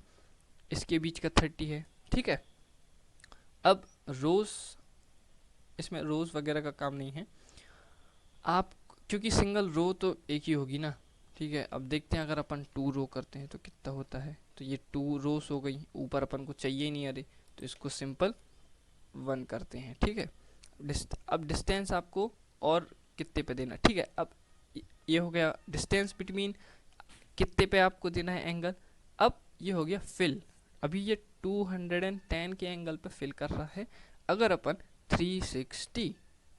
इसके बीच का 30 है, ठीक है। अब रोज, इसमें रोज वगैरह का काम नहीं है आप, क्योंकि सिंगल रो तो एक ही होगी ना, ठीक है। अब देखते हैं अगर अपन 2 रो करते हैं तो कितना होता है। तो ये 2 रोज हो गई, ऊपर अपन को चाहिए ही नहीं अरे, तो इसको सिंपल 1 करते हैं, ठीक है। अब डिस्टेंस आपको और कितने पे देना, ठीक है। अब ये हो गया डिस्टेंस बिटवीन, कितने पे आपको देना है एंगल। अब ये हो गया फिल, अभी ये 210 के एंगल पे फिल कर रहा है। अगर अपन 360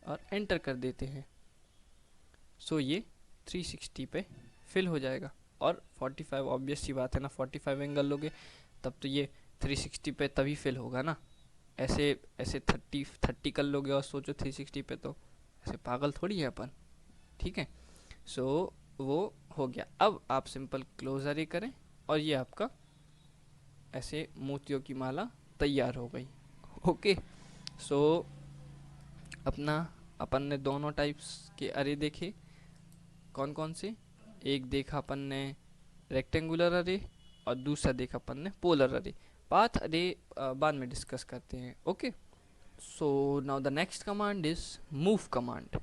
और एंटर कर देते हैं, सो ये 360 पे फिल हो जाएगा। और 45 ऑब्वियस सी बात है ना, 45 एंगल लोगे तब तो ये 360 पे तभी फिल होगा ना। ऐसे ऐसे 30 कर लोगे और सोचो 360 पे, तो ऐसे पागल थोड़ी है अपन, ठीक है। सो वो हो गया। अब आप सिंपल क्लोजर ही करें और ये आपका ऐसे मोतियों की माला तैयार हो गई। ओके, सो अपना अपन ने दोनों टाइप्स के अरे देखे, कौन कौन से, एक देखा अपन ने रेक्टेंगुलर अरे और दूसरा देखा अपन ने पोलर अरे। पाथ अरे बाद में डिस्कस करते हैं, okay. So now the next command is move command.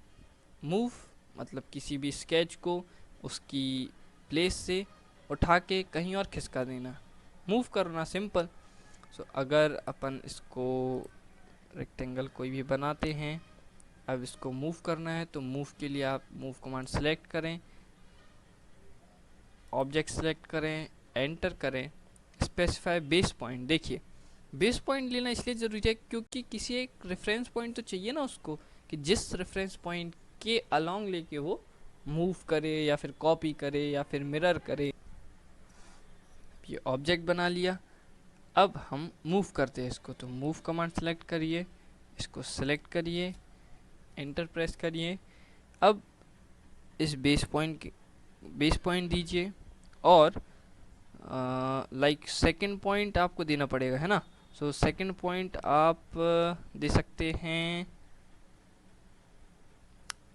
Move मतलब किसी भी स्केच को उसकी प्लेस से उठा के कहीं और खिसका देना, मूव करना, सिंपल। सो अगर अपन इसको रेक्टेंगल कोई भी बनाते हैं, अब इसको मूव करना है तो मूव के लिए आप मूव कमांड सेलेक्ट करें, ऑब्जेक्ट सेलेक्ट करें, एंटर करें, स्पेसिफाई बेस पॉइंट। देखिए बेस पॉइंट लेना इसलिए ज़रूरी है क्योंकि किसी एक रेफरेंस पॉइंट तो चाहिए ना उसको, कि जिस रेफरेंस पॉइंट के अलोंग लेके वो मूव करे या फिर कॉपी करे या फिर मिरर करे। ये ऑब्जेक्ट बना लिया, अब हम मूव करते हैं इसको, तो मूव कमांड सेलेक्ट करिए, इसको सेलेक्ट करिए, एंटर प्रेस करिए। अब इस बेस पॉइंट दीजिए और लाइक सेकंड पॉइंट आपको देना पड़ेगा, है ना। सो सेकंड पॉइंट आप दे सकते हैं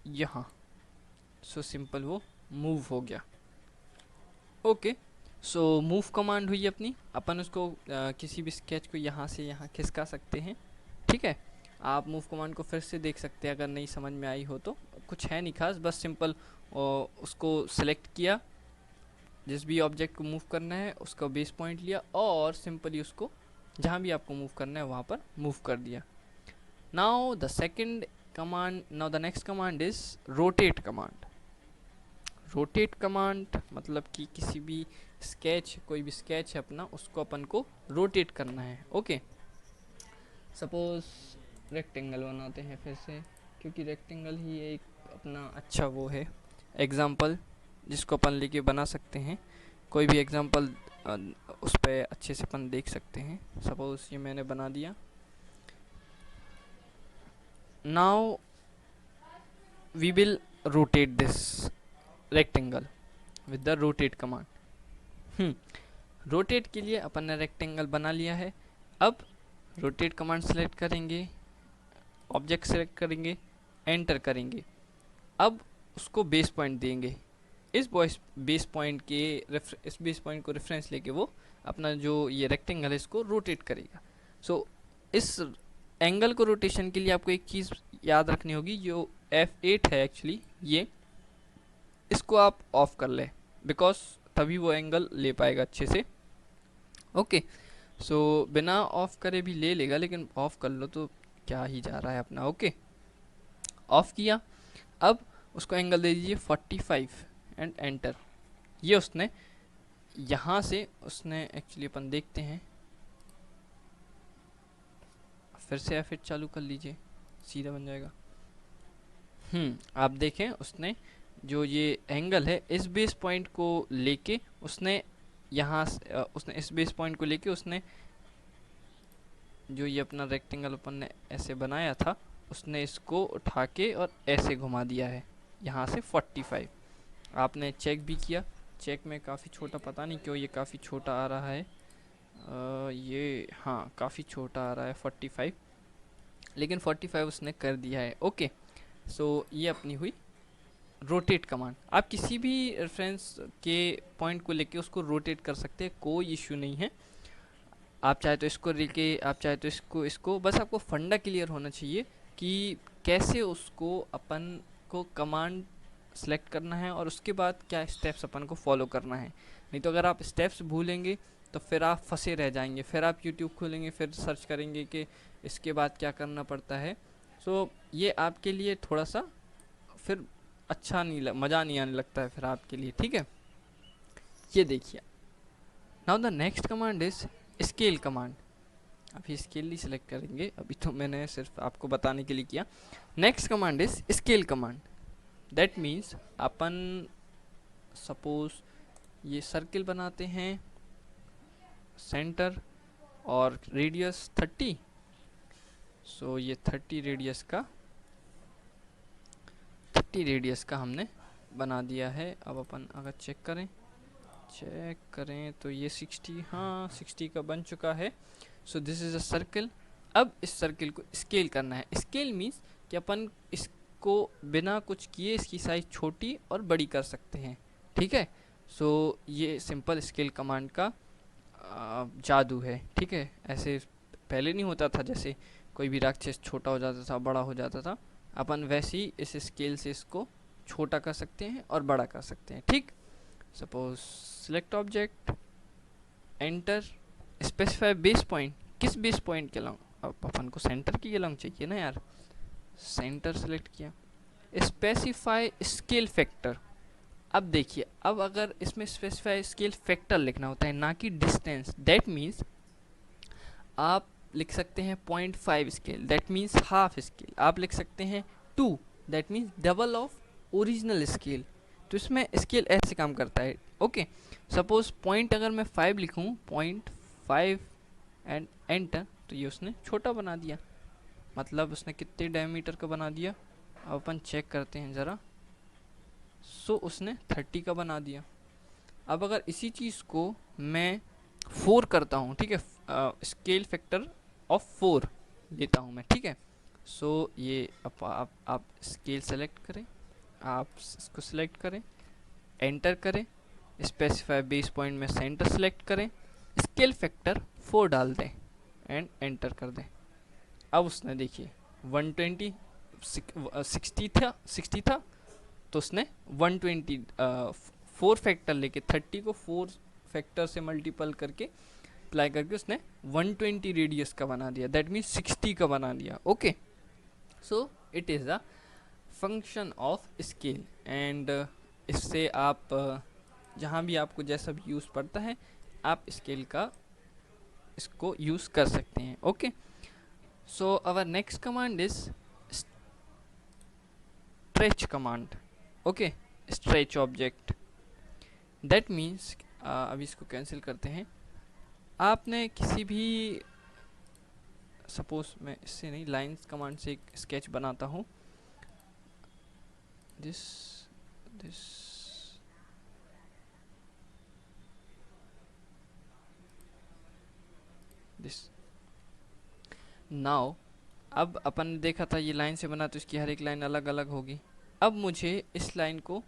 यहाँ। सो सिंपल वो मूव हो गया, ओके। सो मूव कमांड हुई अपनी, अपन उसको किसी भी स्केच को यहाँ से यहाँ खिसका सकते हैं, ठीक है। आप मूव कमांड को फिर से देख सकते हैं अगर नहीं समझ में आई हो तो, कुछ है नहीं खास, बस सिंपल उसको सेलेक्ट किया, जिस भी ऑब्जेक्ट को मूव करना है उसका बेस पॉइंट लिया और सिंपली उसको जहाँ भी आपको मूव करना है वहाँ पर मूव कर दिया। Now the second command, now the next command is rotate command. Rotate command मतलब कि किसी भी स्केच, कोई भी स्केच है अपना, उसको अपन को रोटेट करना है, ओके। सपोज रेक्टेंगल बनाते हैं फिर से, क्योंकि रेक्टेंगल ही एक अपना अच्छा वो है एग्जाम्पल जिसको अपन लेके बना सकते हैं। कोई भी एग्जाम्पल उस पर अच्छे से अपन देख सकते हैं। सपोज ये मैंने बना दिया। Now we will rotate this rectangle with the rotate command. Rotate के लिए अपन ने रेक्टेंगल बना लिया है। अब रोटेट कमांड सेलेक्ट करेंगे, ऑब्जेक्ट सेलेक्ट करेंगे, एंटर करेंगे। अब उसको बेस पॉइंट देंगे, इस बेस पॉइंट को रेफरेंस लेके वो अपना जो ये रेक्टेंगल है इसको रोटेट करेगा। सो इस एंगल को रोटेशन के लिए आपको एक चीज़ याद रखनी होगी, जो F8 है एक्चुअली, ये इसको आप ऑफ कर लें, बिकॉज तभी वो एंगल ले पाएगा अच्छे से, ओके। सो बिना ऑफ करे भी ले लेगा, लेकिन ऑफ कर लो तो क्या ही जा रहा है अपना, ओके। ऑफ किया, अब उसको एंगल दे दीजिए 45 एंड एंटर। ये उसने यहाँ से उसने एक्चुअली अपन देखते हैं, फिर से F8 चालू कर लीजिए, सीधा बन जाएगा। आप देखें उसने जो ये एंगल है इस बेस पॉइंट को लेके उसने उसने इस बेस पॉइंट को लेके उसने जो ये अपना रेक्टेंगल अपन ने ऐसे बनाया था उसने इसको उठा के और ऐसे घुमा दिया है यहाँ से 45। आपने चेक भी किया, चेक में काफ़ी छोटा, पता नहीं क्यों ये काफ़ी छोटा आ रहा है। ये हाँ काफ़ी छोटा आ रहा है 45, लेकिन 45 उसने कर दिया है। ओके, सो ये अपनी हुई रोटेट कमांड। आप किसी भी रेफरेंस के पॉइंट को लेके उसको रोटेट कर सकते हैं, कोई इश्यू नहीं है। आप चाहे तो इसको लेके, आप चाहे तो इसको बस आपको फंडा क्लियर होना चाहिए कि कैसे उसको अपन को कमांड सेलेक्ट करना है और उसके बाद क्या स्टेप्स अपन को फॉलो करना है। नहीं तो अगर आप स्टेप्स भूलेंगे तो फिर आप फंसे रह जाएंगे, फिर आप यूट्यूब खोलेंगे, फिर सर्च करेंगे कि इसके बाद क्या करना पड़ता है। सो ये आपके लिए थोड़ा सा फिर अच्छा नहीं मज़ा नहीं आने लगता है फिर आपके लिए, ठीक है। ये देखिए, now the next command is scale command. अभी स्केल ही सिलेक्ट करेंगे, अभी तो मैंने सिर्फ आपको बताने के लिए किया। Next command is scale command. That means upon suppose ये सर्किल बनाते हैं, सेंटर और रेडियस 30। सो ये 30 रेडियस का हमने बना दिया है। अब अपन अगर चेक करें तो ये 60, हाँ 60 का बन चुका है। So this is a circle. अब इस सर्किल को स्केल करना है। स्केल मीन्स कि अपन इसको बिना कुछ किए इसकी साइज छोटी और बड़ी कर सकते हैं, ठीक है। सो ये सिंपल स्केल कमांड का जादू है, ठीक है। ऐसे पहले नहीं होता था, जैसे कोई भी राक्षस छोटा हो जाता था, बड़ा हो जाता था, अपन वैसे ही इस स्केल से इसको छोटा कर सकते हैं और बड़ा कर सकते हैं, ठीक। Suppose select object, enter, specify base point. किस बेस पॉइंट के लॉन्ग? अब अपन को सेंटर की लॉन्ग चाहिए ना यार, सेंटर सेलेक्ट किया। Specify scale factor. अब देखिए, अब अगर इसमें स्पेसिफाई स्केल फैक्टर लिखना होता है ना कि डिस्टेंस, दैट मीन्स आप लिख सकते हैं 0.5 scale, that means half scale. आप लिख सकते हैं 2, that means double of original scale. तो इसमें स्केल ऐसे काम करता है, ओके। सपोज पॉइंट अगर मैं 5 लिखूं, 0.5 एंड एंटर, तो ये उसने छोटा बना दिया, मतलब उसने कितने डायमीटर का बना दिया। अब अपन चेक करते हैं ज़रा। सो उसने 30 का बना दिया। अब अगर इसी चीज़ को मैं 4 करता हूँ, ठीक है, स्केल फैक्टर ऑफ 4 लेता हूँ मैं, ठीक है। सो ये आप स्केल सेलेक्ट करें, आप इसको सिलेक्ट करें, एंटर करें, स्पेसिफाई बेस पॉइंट में सेंटर सेलेक्ट करें, स्केल फैक्टर 4 डाल दें एंड एंटर कर दें। अब उसने देखिए 120 60 था, तो उसने 120 4 फैक्टर लेके 30 को 4 फैक्टर से मल्टीपल करके अप्लाई करके उसने 120 रेडियस का बना दिया, दैट मीन्स 60 का बना दिया, okay. So it is the function of scale. And इससे आप जहाँ भी आपको जैसा भी यूज़ पड़ता है आप स्केल का इसको यूज़ कर सकते हैं, okay. So our next command is stretch command, okay. Stretch object, that means अभी इसको कैंसिल करते हैं। आपने किसी भी, सपोज मैं इससे नहीं, लाइन्स कमांड से एक स्केच बनाता हूँ, दिस दिस दिस नाउ। अब अपन ने देखा था ये लाइन से बना, तो इसकी हर एक लाइन अलग अलग होगी। अब मुझे इस लाइन को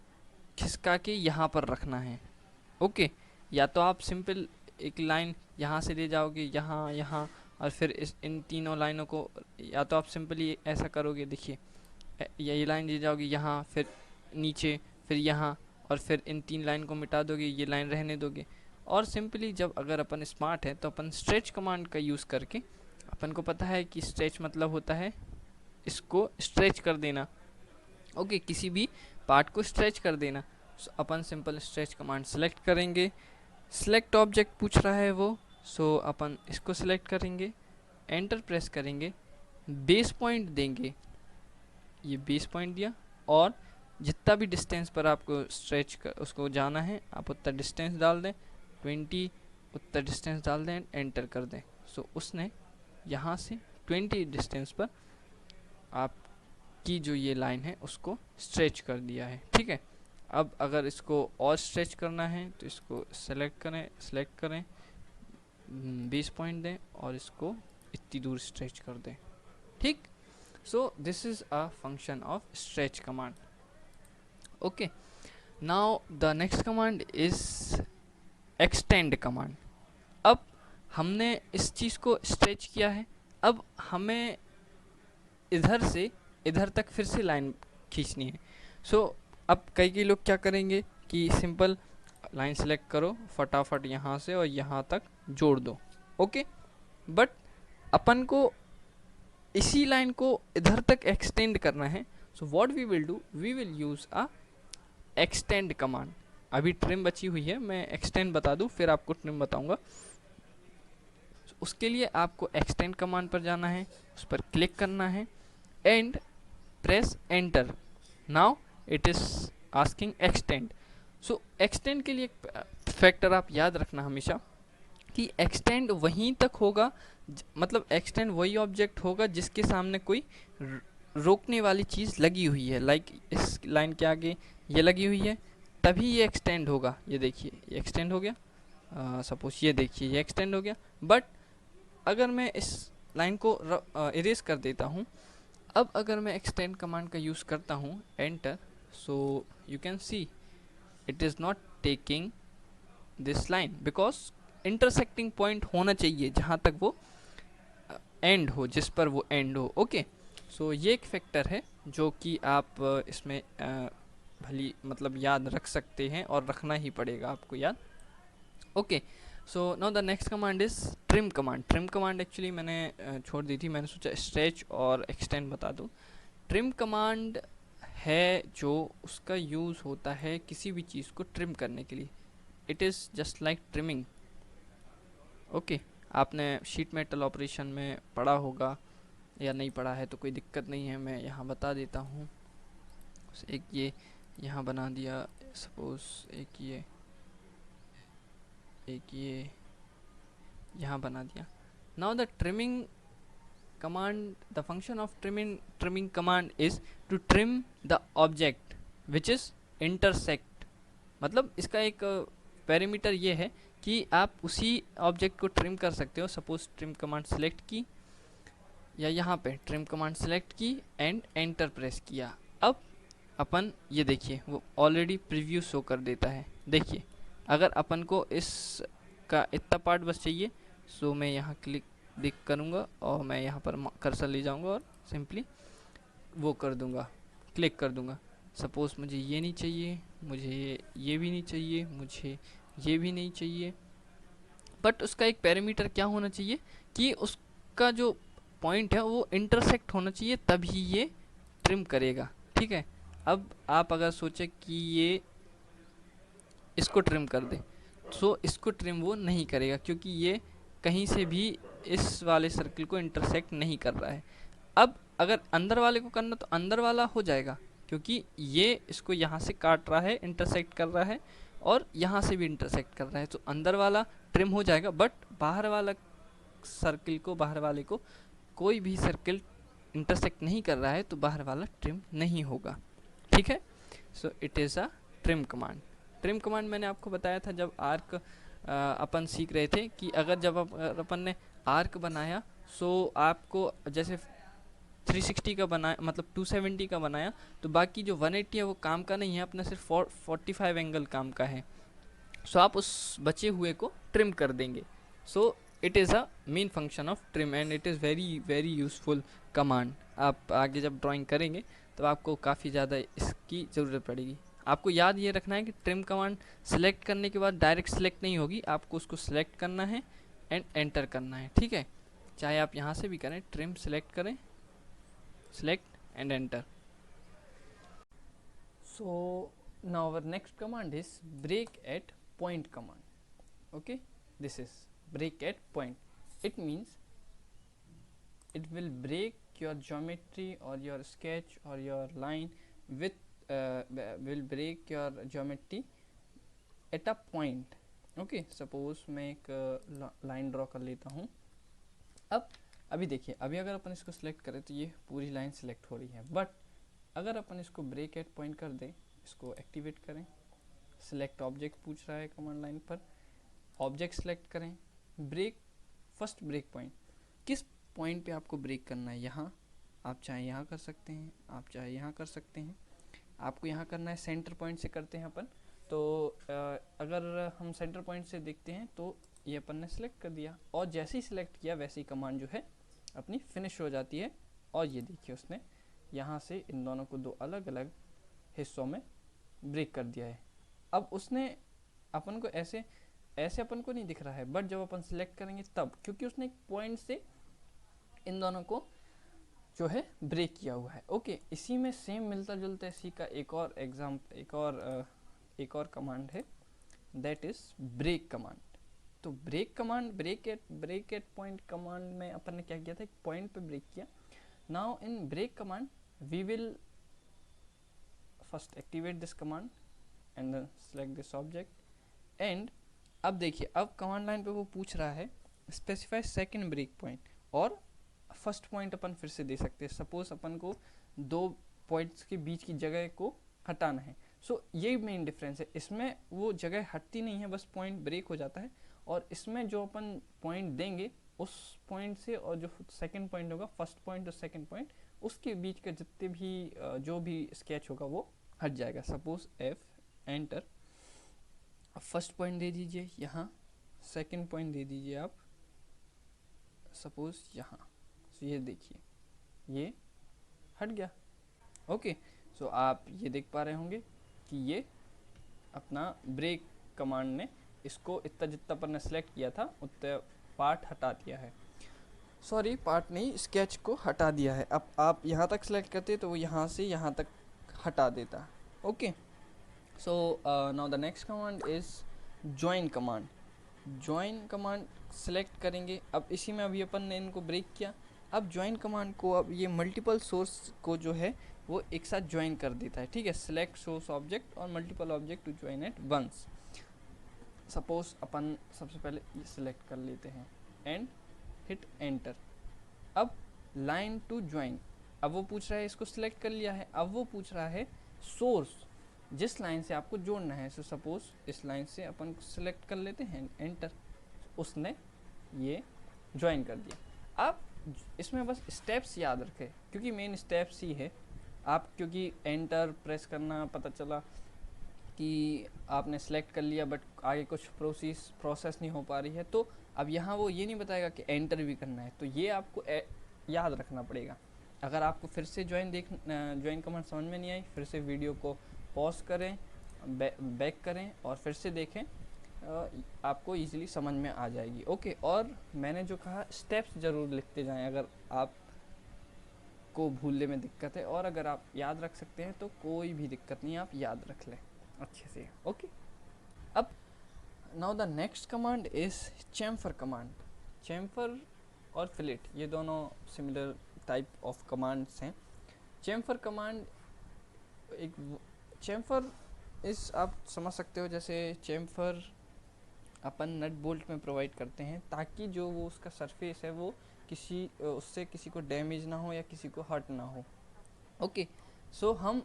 खिसका के यहाँ पर रखना है, ओके। या तो आप सिंपल एक लाइन यहाँ से ले जाओगे यहाँ यहाँ, और फिर इन तीनों लाइनों को, या तो आप सिंपली ऐसा करोगे, देखिए ये लाइन ले जाओगे यहाँ, फिर नीचे, फिर यहाँ, और फिर इन 3 लाइन को मिटा दोगे, ये लाइन रहने दोगे। और सिंपली जब अगर अपन स्मार्ट है तो अपन स्ट्रेच कमांड का यूज़ करके, अपन को पता है कि स्ट्रेच मतलब होता है इसको स्ट्रेच कर देना, ओके, किसी भी पार्ट को स्ट्रेच कर देना। सो अपन सिंपल स्ट्रेच कमांड सेलेक्ट करेंगे, सिलेक्ट ऑब्जेक्ट पूछ रहा है वो, सो अपन इसको सिलेक्ट करेंगे, एंटर प्रेस करेंगे, बेस पॉइंट देंगे, ये बेस पॉइंट दिया, और जितना भी डिस्टेंस पर आपको स्ट्रेच कर उसको जाना है आप उतना डिस्टेंस डाल दें, 20 उतना डिस्टेंस डाल दें, एंटर कर दें। सो उसने यहाँ से 20 डिस्टेंस पर आपकी जो ये लाइन है उसको स्ट्रेच कर दिया है, ठीक है। अब अगर इसको और स्ट्रेच करना है तो इसको सेलेक्ट करें, 20 पॉइंट दें और इसको इतनी दूर स्ट्रेच कर दें, ठीक। So this is a function of stretch command. Okay, now the next command is extend command. अब हमने इस चीज़ को स्ट्रेच किया है, अब हमें इधर से इधर तक फिर से लाइन खींचनी है। सो अब कई लोग क्या करेंगे कि सिंपल लाइन सेलेक्ट करो फटाफट यहाँ से और यहाँ तक जोड़ दो, ओके। बट अपन को इसी लाइन को इधर तक एक्सटेंड करना है। So what we will do, we will use a extend command. अभी ट्रिम बची हुई है, मैं एक्सटेंड बता दूं फिर आपको ट्रिम बताऊंगा। उसके लिए आपको एक्सटेंड कमांड पर जाना है, उस पर क्लिक करना है and press enter. Now it is asking extend. So extend के लिए एक फैक्टर आप याद रखना हमेशा कि एक्सटेंड वहीं तक होगा, मतलब एक्सटेंड वही ऑब्जेक्ट होगा जिसके सामने कोई रोकने वाली चीज़ लगी हुई है। लाइक इस लाइन के आगे ये लगी हुई है, तभी ये एक्सटेंड होगा। ये देखिए ये एक्सटेंड हो गया, सपोज ये देखिए ये एक्सटेंड हो गया। बट अगर मैं इस लाइन को इरेज कर देता हूँ, अब अगर मैं एक्सटेंड कमांड का यूज़ करता हूँ enter, so you can see it is not taking this line because intersecting point होना चाहिए जहाँ तक वो एंड हो, जिस पर वो एंड हो, ओके। सो ये एक फैक्टर है जो कि आप इसमें भली मतलब याद रख सकते हैं और रखना ही पड़ेगा आपको याद, okay. So now the next command is trim command. Trim command actually मैंने छोड़ दी थी, मैंने सोचा स्ट्रेच और एक्सटेंड बता दूं। ट्रिम कमांड है जो उसका यूज़ होता है किसी भी चीज़ को ट्रिम करने के लिए। It is just like trimming, okay. आपने शीट मेटल ऑपरेशन में पढ़ा होगा या नहीं पढ़ा है तो कोई दिक्कत नहीं है, मैं यहाँ बता देता हूँ। एक ये यहाँ बना दिया सपोज, एक ये यहाँ बना दिया। Now the trimming command, the function of trimming command is to trim the object which is intersect। मतलब इसका एक पैरामीटर ये है कि आप उसी ऑब्जेक्ट को ट्रिम कर सकते हो। सपोज ट्रिम कमांड सेलेक्ट की या यहाँ पे ट्रिम कमांड सेलेक्ट की एंड एंटर प्रेस किया, अब अपन ये देखिए वो ऑलरेडी प्रीव्यू शो कर देता है। देखिए अगर अपन को इस का इतना पार्ट बस चाहिए, सो मैं यहाँ क्लिक करूँगा और मैं यहाँ पर कर्सर ले जाऊँगा और सिंपली वो कर दूँगा, क्लिक कर दूँगा। सपोज़ मुझे ये नहीं चाहिए, मुझे ये भी नहीं चाहिए, मुझे ये भी नहीं चाहिए, बट उसका एक पैरामीटर क्या होना चाहिए कि उसका जो पॉइंट है वो इंटरसेक्ट होना चाहिए, तभी ये ट्रिम करेगा, ठीक है। अब आप अगर सोचे कि ये इसको ट्रिम कर दे, तो इसको ट्रिम वो नहीं करेगा क्योंकि ये कहीं से भी इस वाले सर्कल को इंटरसेक्ट नहीं कर रहा है। अब अगर अंदर वाले को करना तो अंदर वाला हो जाएगा क्योंकि ये इसको यहाँ से काट रहा है, इंटरसेक्ट कर रहा है और यहाँ से भी इंटरसेक्ट कर रहा है, तो अंदर वाला ट्रिम हो जाएगा। बट बाहर वाला सर्कल को, बाहर वाले को कोई भी सर्कल इंटरसेक्ट नहीं कर रहा है तो बाहर वाला ट्रिम नहीं होगा, ठीक है। So it is a trim command. Trim command मैंने आपको बताया था जब आर्क अपन सीख रहे थे कि अगर जब अपन ने आर्क बनाया, सो आपको जैसे 360 का बनाया मतलब 270 का बनाया, तो बाकी जो 180 है वो काम का नहीं है, अपना सिर्फ 45 एंगल काम का है। सो आप उस बचे हुए को ट्रिम कर देंगे। So it is a main function of trim and it is very very useful command. आप आगे जब ड्राइंग करेंगे तो आपको काफ़ी ज़्यादा इसकी ज़रूरत पड़ेगी। आपको याद ये रखना है कि ट्रिम कमांड सेलेक्ट करने के बाद डायरेक्ट सेलेक्ट नहीं होगी, आपको उसको सेलेक्ट करना है एंड एंटर करना है, ठीक है। चाहे आप यहाँ से भी करें, ट्रिम सेलेक्ट करें, select and enter. So now our next command is break at point command, okay. This is break at point. It means it will break your geometry or your sketch or your line with will break your geometry at a point. Okay, suppose मैं एक line draw कर लेता हूँ. अब अभी देखिए, अभी अगर अपन इसको सिलेक्ट करें तो ये पूरी लाइन सिलेक्ट हो रही है, बट अगर अपन इसको ब्रेक एट पॉइंट कर दें, इसको एक्टिवेट करें, सिलेक्ट ऑब्जेक्ट पूछ रहा है कमांड लाइन पर, ऑब्जेक्ट सेलेक्ट करें, ब्रेक, फर्स्ट ब्रेक पॉइंट, किस पॉइंट पे आपको ब्रेक करना है. यहाँ आप चाहे यहाँ कर सकते हैं, आप चाहे यहाँ कर सकते हैं. आपको यहाँ करना है सेंटर पॉइंट से करते हैं अपन. तो अगर हम सेंटर पॉइंट से देखते हैं तो ये अपन ने सिलेक्ट कर दिया, और जैसे ही सिलेक्ट किया वैसे ही कमांड जो है अपनी फिनिश हो जाती है. और ये देखिए उसने यहाँ से इन दोनों को दो अलग अलग हिस्सों में ब्रेक कर दिया है. अब उसने अपन को ऐसे अपन को नहीं दिख रहा है, बट जब अपन सिलेक्ट करेंगे तब, क्योंकि उसने एक पॉइंट से इन दोनों को जो है ब्रेक किया हुआ है. ओके, इसी में सेम मिलता जुलता इसी का एक और कमांड है, दैट इज ब्रेक कमांड. तो break command, break at point command में अपन ने क्या किया था, एक पॉइंट पे ब्रेक किया. Now in break command we will first activate this command and then select this object. And अब देखिए, अब कमांड लाइन पे वो पूछ रहा है स्पेसिफाई सेकंड ब्रेक पॉइंट, और फर्स्ट पॉइंट अपन फिर से दे सकते हैं. सपोज अपन को दो पॉइंट्स के बीच की जगह को हटाना है. सो ये मेन डिफरेंस है, इसमें वो जगह हटती नहीं है, बस पॉइंट ब्रेक हो जाता है. और इसमें जो अपन पॉइंट देंगे उस पॉइंट से, और जो सेकंड पॉइंट होगा, फर्स्ट पॉइंट और सेकंड पॉइंट, उसके बीच का जितने भी जो भी स्केच होगा वो हट जाएगा. Suppose F enter, first point दे दीजिए यहाँ, सेकंड पॉइंट दे दीजिए आप सपोज यहाँ. सो ये देखिए ये हट गया. ओके, सो आप ये देख पा रहे होंगे कि ये अपना ब्रेक कमांड ने इसको इतना जितना पर ने सेलेक्ट किया था उतना पार्ट हटा दिया है. सॉरी, पार्ट नहीं, स्केच को हटा दिया है. अब आप यहाँ तक सेलेक्ट करते तो वो यहाँ से यहाँ तक हटा देता. Okay, so now the next command is join command. Join command select करेंगे. अब इसी में अभी अपन ने इनको ब्रेक किया. अब ज्वाइन कमांड को, अब ये मल्टीपल सोर्स को जो है वो एक साथ ज्वाइन कर देता है. ठीक है, सेलेक्ट सोर्स ऑब्जेक्ट और multiple object to join at once. Suppose अपन सबसे पहले ये सिलेक्ट कर लेते हैं एंड हिट एंटर. अब लाइन टू ज्वाइन, अब वो पूछ रहा है, इसको सिलेक्ट कर लिया है, अब वो पूछ रहा है सोर्स, जिस लाइन से आपको जोड़ना है. सो सपोज इस लाइन से अपन सिलेक्ट कर लेते हैं, एंटर, उसने ये ज्वाइन कर दिया. अब इसमें बस स्टेप्स याद रखें, क्योंकि मेन स्टेप्स ही है. आप क्योंकि एंटर प्रेस करना, पता चला कि आपने सेलेक्ट कर लिया बट आगे कुछ प्रोसेस नहीं हो पा रही है, तो अब यहाँ वो ये नहीं बताएगा कि एंटर भी करना है. तो ये आपको याद रखना पड़ेगा. अगर आपको फिर से ज्वाइन कमांड समझ में नहीं आई, फिर से वीडियो को पॉज करें, बैक करें और फिर से देखें, आपको इजीली समझ में आ जाएगी. ओके, और मैंने जो कहा स्टेप्स ज़रूर लिखते जाएं अगर आप को भूलने में दिक्कत है, और अगर आप याद रख सकते हैं तो कोई भी दिक्कत नहीं, आप याद रख लें अच्छे से. ओके, अब now the next command is chamfer command. Chamfer और फिलेट ये दोनों सिमिलर टाइप ऑफ कमांड्स हैं. चैम्फर कमांड, एक चैम्फर इस आप समझ सकते हो, जैसे चैम्फर अपन नट बोल्ट में प्रोवाइड करते हैं ताकि जो वो उसका सरफेस है वो उससे किसी को डैमेज ना हो या किसी को हर्ट ना हो. ओके, सो हम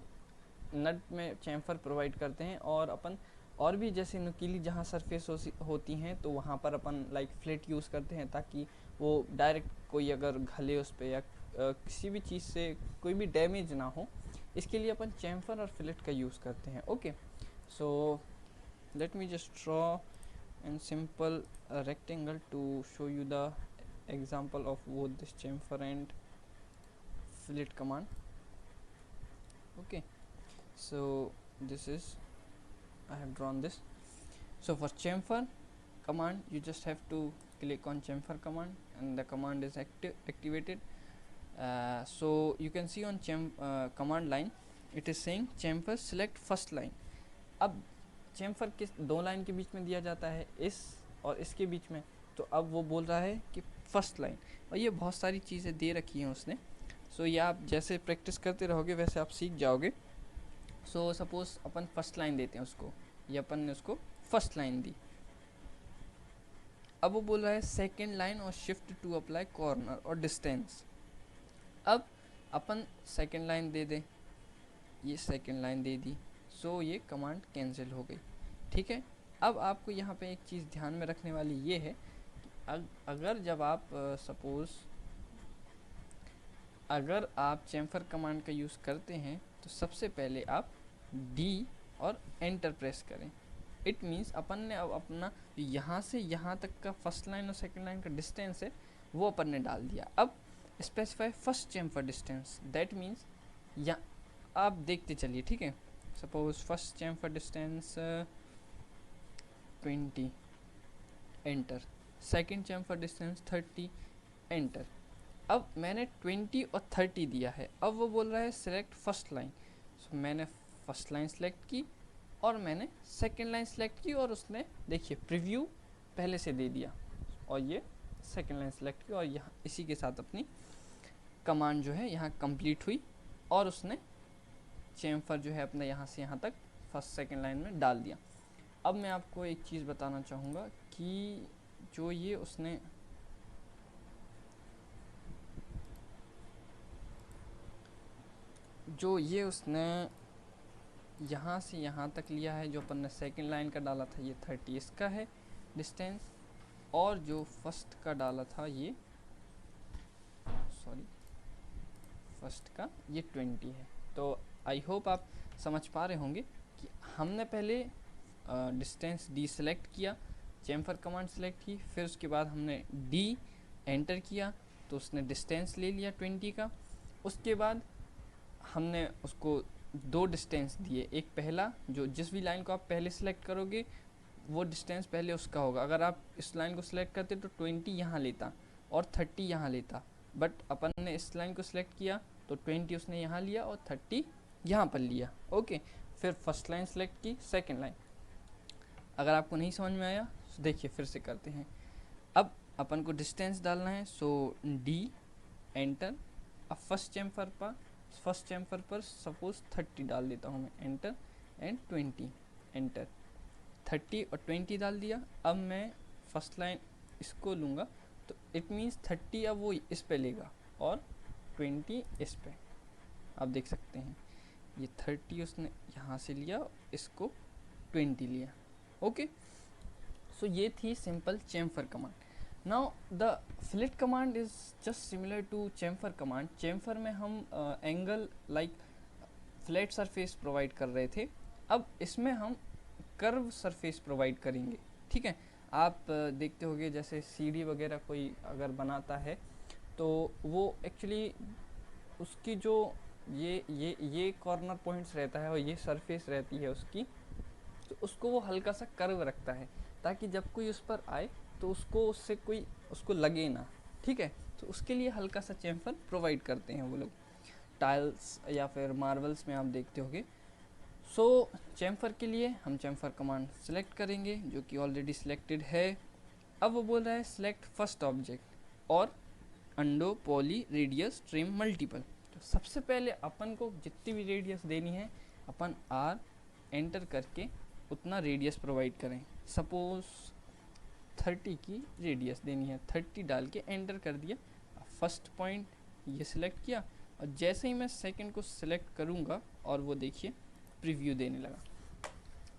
नट में चैम्फर प्रोवाइड करते हैं, और अपन और भी जैसे नुकीली जहाँ सरफेस होती हैं तो वहाँ पर अपन लाइक फ्लेट यूज़ करते हैं ताकि वो डायरेक्ट कोई अगर घले उस पर या किसी भी चीज़ से कोई भी डैमेज ना हो, इसके लिए अपन चैम्फर और फिलेट का यूज़ करते हैं. Okay, so let me just draw an simple rectangle to show you the example of both this chamfer and fillet command. Okay, so this is, I have drawn this. So for chamfer command you just have to click on chamfer command and the command is activated. So you can see on command line it is saying chamfer select first line. अब chamfer किस दो line के बीच में दिया जाता है, इस और इसके बीच में, तो अब वो बोल रहा है कि फर्स्ट लाइन, और ये बहुत सारी चीज़ें दे रखी हैं उसने. सो ये आप जैसे प्रैक्टिस करते रहोगे वैसे आप सीख जाओगे. सो सपोज अपन फर्स्ट लाइन देते हैं उसको, ये अपन ने उसको फर्स्ट लाइन दी। अब वो बोल रहा है सेकेंड लाइन और शिफ्ट टू अप्लाई कॉर्नर और डिस्टेंस। अब अपन सेकेंड लाइन दे दें, ये सेकेंड लाइन दे दी, सो ये कमांड कैंसिल हो गई। ठीक है, अब आपको यहाँ पे एक चीज़ ध्यान में रखने वाली ये है कि अगर जब आप सपोज़ अगर आप चेम्फर कमांड का यूज़ करते हैं तो सबसे पहले आप डी और एंटर प्रेस करें। इट मीन्स अपन ने अब अपना यहाँ से यहाँ तक का फर्स्ट लाइन और सेकंड लाइन का डिस्टेंस है वो अपन ने डाल दिया। अब specify first Chemphar distance, that means या आप देखते चलिए, ठीक है। Suppose first Chemphar distance 20, enter. Second Chemphar distance 30, enter. अब मैंने 20 और 30 दिया है। अब वो बोल रहा है सिलेक्ट फर्स्ट लाइन, सो मैंने फर्स्ट लाइन सेलेक्ट की और मैंने सेकंड लाइन सेलेक्ट की और उसने देखिए प्रीव्यू पहले से दे दिया और ये सेकंड लाइन सेलेक्ट की और यहाँ इसी के साथ अपनी कमांड जो है यहाँ कंप्लीट हुई और उसने चेम्फर जो है अपना यहाँ से यहाँ तक फर्स्ट सेकंड लाइन में डाल दिया। अब मैं आपको एक चीज़ बताना चाहूँगा कि जो ये उसने यहाँ से यहाँ तक लिया है, जो अपन ने सेकंड लाइन का डाला था ये 30 इसका है डिस्टेंस, और जो फर्स्ट का डाला था ये फर्स्ट का ये 20 है। तो आई होप आप समझ पा रहे होंगे कि हमने पहले डिस्टेंस डी सेलेक्ट किया, चेम्फर कमांड सेलेक्ट की, फिर उसके बाद हमने डी एंटर किया तो उसने डिस्टेंस ले लिया 20 का। उसके बाद हमने उसको दो डिस्टेंस दिए, एक पहला जो जिस भी लाइन को आप पहले सेलेक्ट करोगे वो डिस्टेंस पहले उसका होगा। अगर आप इस लाइन को सिलेक्ट करते तो 20 यहाँ लेता और 30 यहाँ लेता, बट अपन ने इस लाइन को सिलेक्ट किया तो 20 उसने यहाँ लिया और 30 यहाँ पर लिया। ओके, फिर फर्स्ट लाइन सेलेक्ट की, सेकंड लाइन। अगर आपको नहीं समझ में आया तो देखिए फिर से करते हैं। अब अपन को डिस्टेंस डालना है, सो डी एंटर। अब फर्स्ट चेम्फर पर सपोज 30 डाल देता हूँ मैं, एंटर एंड 20 एंटर। 30 और 20 डाल दिया। अब मैं फर्स्ट लाइन इसको लूँगा तो इट मीन्स 30 अब वो इस पे लेगा और 20 इस पे। आप देख सकते हैं ये 30 उसने यहाँ से लिया, इसको 20 लिया। ओके, सो ये थी simple chamfer command. Now the fillet command is just similar to chamfer command. Chamfer में हम angle like flat surface provide कर रहे थे, अब इसमें हम कर्व सरफेस प्रोवाइड करेंगे। ठीक है, आप देखते होंगे जैसे सीढ़ी वगैरह कोई अगर बनाता है तो वो एक्चुअली उसकी जो ये कॉर्नर पॉइंट्स रहता है और ये सरफेस रहती है उसकी, तो उसको वो हल्का सा कर्व रखता है ताकि जब कोई उस पर आए तो उसको लगे ना। ठीक है, तो उसके लिए हल्का सा चेम्फर प्रोवाइड करते हैं वो लोग। टाइल्स या फिर मार्बल्स में आप देखते होंगे। सो चेम्फर के लिए हम चेम्फर कमांड सेलेक्ट करेंगे जो कि ऑलरेडी सिलेक्टेड है। अब वो बोल रहा है सिलेक्ट फर्स्ट ऑब्जेक्ट और अंडो पॉली रेडियस ट्रिम मल्टीपल। तो सबसे पहले अपन को जितनी भी रेडियस देनी है अपन आर एंटर करके उतना रेडियस प्रोवाइड करें। सपोज 30 की रेडियस देनी है, 30 डाल के एंटर कर दिया। फर्स्ट पॉइंट ये सिलेक्ट किया और जैसे ही मैं सेकंड को सिलेक्ट करूँगा और वो देखिए प्रीव्यू देने लगा।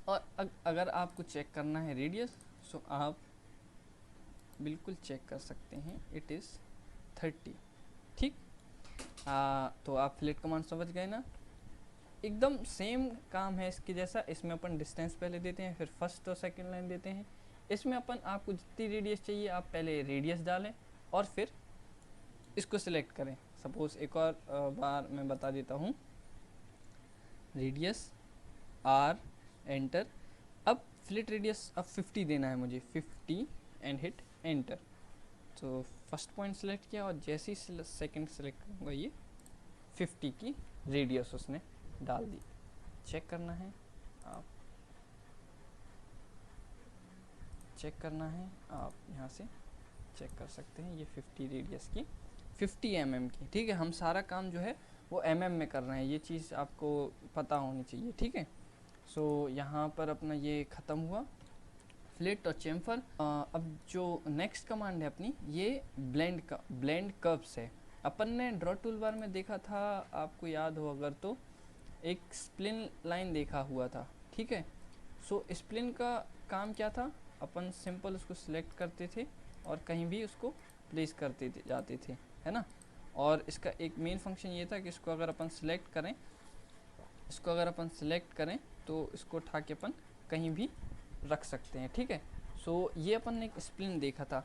और अगर आपको चेक करना है रेडियस सो आप बिल्कुल चेक कर सकते हैं, इट इज़ 30। ठीक, तो आप फिलेट कमांड समझ गए ना। एकदम सेम काम है इसके जैसा। इसमें अपन डिस्टेंस पहले देते हैं, फिर फर्स्ट और सेकंड लाइन देते हैं। इसमें अपन आपको जितनी रेडियस चाहिए आप पहले रेडियस डालें और फिर इसको सिलेक्ट करें। सपोज एक और बार मैं बता देता हूँ, रेडियस आर एंटर। अब फिलेट रेडियस अब 50 देना है मुझे, 50 एंड हिट एंटर। तो फर्स्ट पॉइंट सेलेक्ट किया और जैसे ही सेकंड सेलेक्ट करूँगा ये 50 की रेडियस उसने डाल दी। चेक करना है, आप चेक करना है, आप यहाँ से चेक कर सकते हैं। ये 50 रेडियस की 50 mm की। ठीक है, हम सारा काम जो है वो में कर रहे हैं, ये चीज़ आपको पता होनी चाहिए, ठीक है। सो यहाँ पर अपना ये ख़त्म हुआ फ्लिट और चेम्फर। अब जो नेक्स्ट कमांड है अपनी, ये ब्लेंड कर्व्स है। अपन ने ड्रॉ टूल बार में देखा था, आपको याद हो अगर तो, एक स्प्लिन लाइन देखा हुआ था, ठीक है। सो स्प्लिन का काम क्या था, अपन सिंपल उसको सिलेक्ट करते थे और कहीं भी उसको प्लेस करते जाते थे, है ना। और इसका एक मेन फंक्शन ये था कि इसको अगर अपन सिलेक्ट करें तो इसको उठा के अपन कहीं भी रख सकते हैं, ठीक है। सो ये अपन ने एक स्प्लिन देखा था,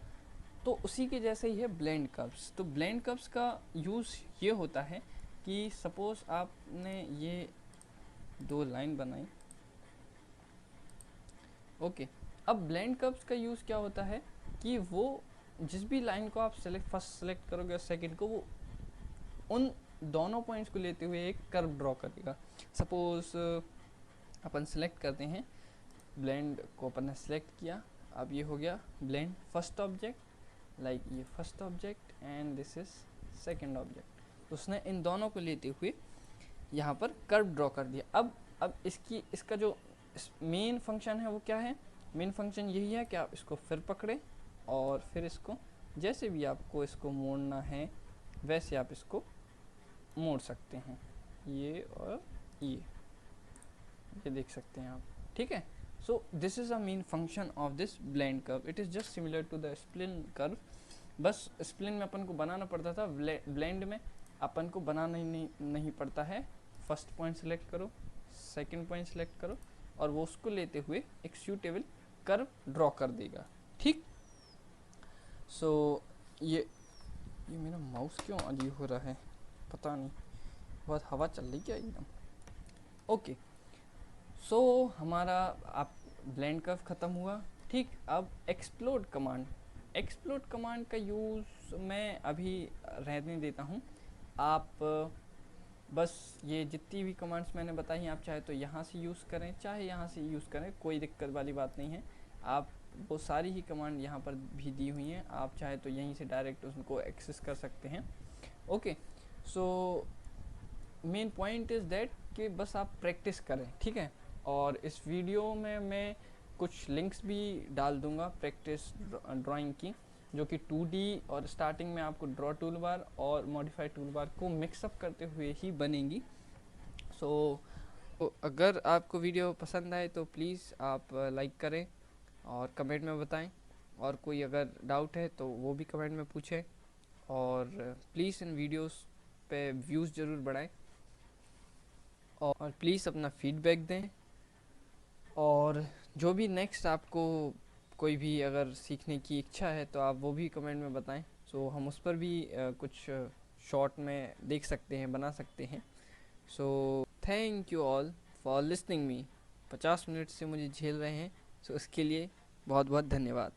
तो उसी के जैसे ही है ब्लेंड कर्व्स। तो ब्लेंड कर्व्स का यूज़ ये होता है कि सपोज आपने ये 2 लाइन बनाई, ओके। अब ब्लेंड कर्व्स का यूज़ क्या होता है कि वो जिस भी लाइन को आप फर्स्ट सेलेक्ट करोगे और सेकंड को, वो उन दोनों पॉइंट्स को लेते हुए एक कर्व ड्रॉ करेगा। सपोज अपन सेलेक्ट करते हैं, ब्लेंड को अपन ने सेलेक्ट किया, अब ये हो गया ब्लेंड फर्स्ट ऑब्जेक्ट, लाइक ये first object and this is second object. तो उसने इन दोनों को लेते हुए यहाँ पर कर्व ड्रॉ कर दिया। अब इसका जो मेन फंक्शन है वो क्या है, मेन फंक्शन यही है कि आप इसको फिर पकड़े और फिर इसको जैसे भी आपको इसको मोड़ना है वैसे आप इसको मोड़ सकते हैं, ये और ये देख सकते हैं आप, ठीक है। So this is a main function of this blend curve, it is just similar to the spline curve. बस स्प्लिन में अपन को बनाना पड़ता था, ब्लेंड में अपन को बनाना ही नहीं पड़ता है। फर्स्ट पॉइंट सेलेक्ट करो, सेकंड पॉइंट सेलेक्ट करो और वो उसको लेते हुए एक सूटेबल कर्व ड्रॉ कर देगा, ठीक। सो ये मेरा माउस क्यों अजीब हो रहा है, पता नहीं, बहुत हवा चल रही क्या एकदम। ओके, सो हमारा आप ब्लेंड कर्व ख़त्म हुआ, ठीक। अब एक्सप्लोड कमांड का यूज़ मैं अभी रहने देता हूँ। आप बस ये जितनी भी कमांड्स मैंने बताई हैं, आप चाहे तो यहाँ से यूज़ करें चाहे यहाँ से यूज़ करें, कोई दिक्कत वाली बात नहीं है। आप वो सारी ही कमांड यहाँ पर भी दी हुई हैं, आप चाहे तो यहीं से डायरेक्ट उनको एक्सेस कर सकते हैं, okay. So main point is that कि बस आप प्रैक्टिस करें, ठीक है। और इस वीडियो में मैं कुछ लिंक्स भी डाल दूंगा प्रैक्टिस ड्राइंग की, जो कि 2D और स्टार्टिंग में आपको ड्रॉ टूल बार और मॉडिफाई टूल बार को मिक्सअप करते हुए ही बनेंगी। सो अगर आपको वीडियो पसंद आए तो प्लीज़ आप लाइक करें और कमेंट में बताएं, और कोई अगर डाउट है तो वो भी कमेंट में पूछें, और प्लीज़ इन वीडियोस पे व्यूज़ ज़रूर बढ़ाएं, और प्लीज़ अपना फीडबैक दें। और जो भी नेक्स्ट आपको कोई भी अगर सीखने की इच्छा है तो आप वो भी कमेंट में बताएं, सो हम उस पर भी कुछ शॉर्ट में देख सकते हैं, बना सकते हैं। So thank you all for listening me. 50 minute से मुझे झेल रहे हैं, सो इसके लिए बहुत बहुत धन्यवाद।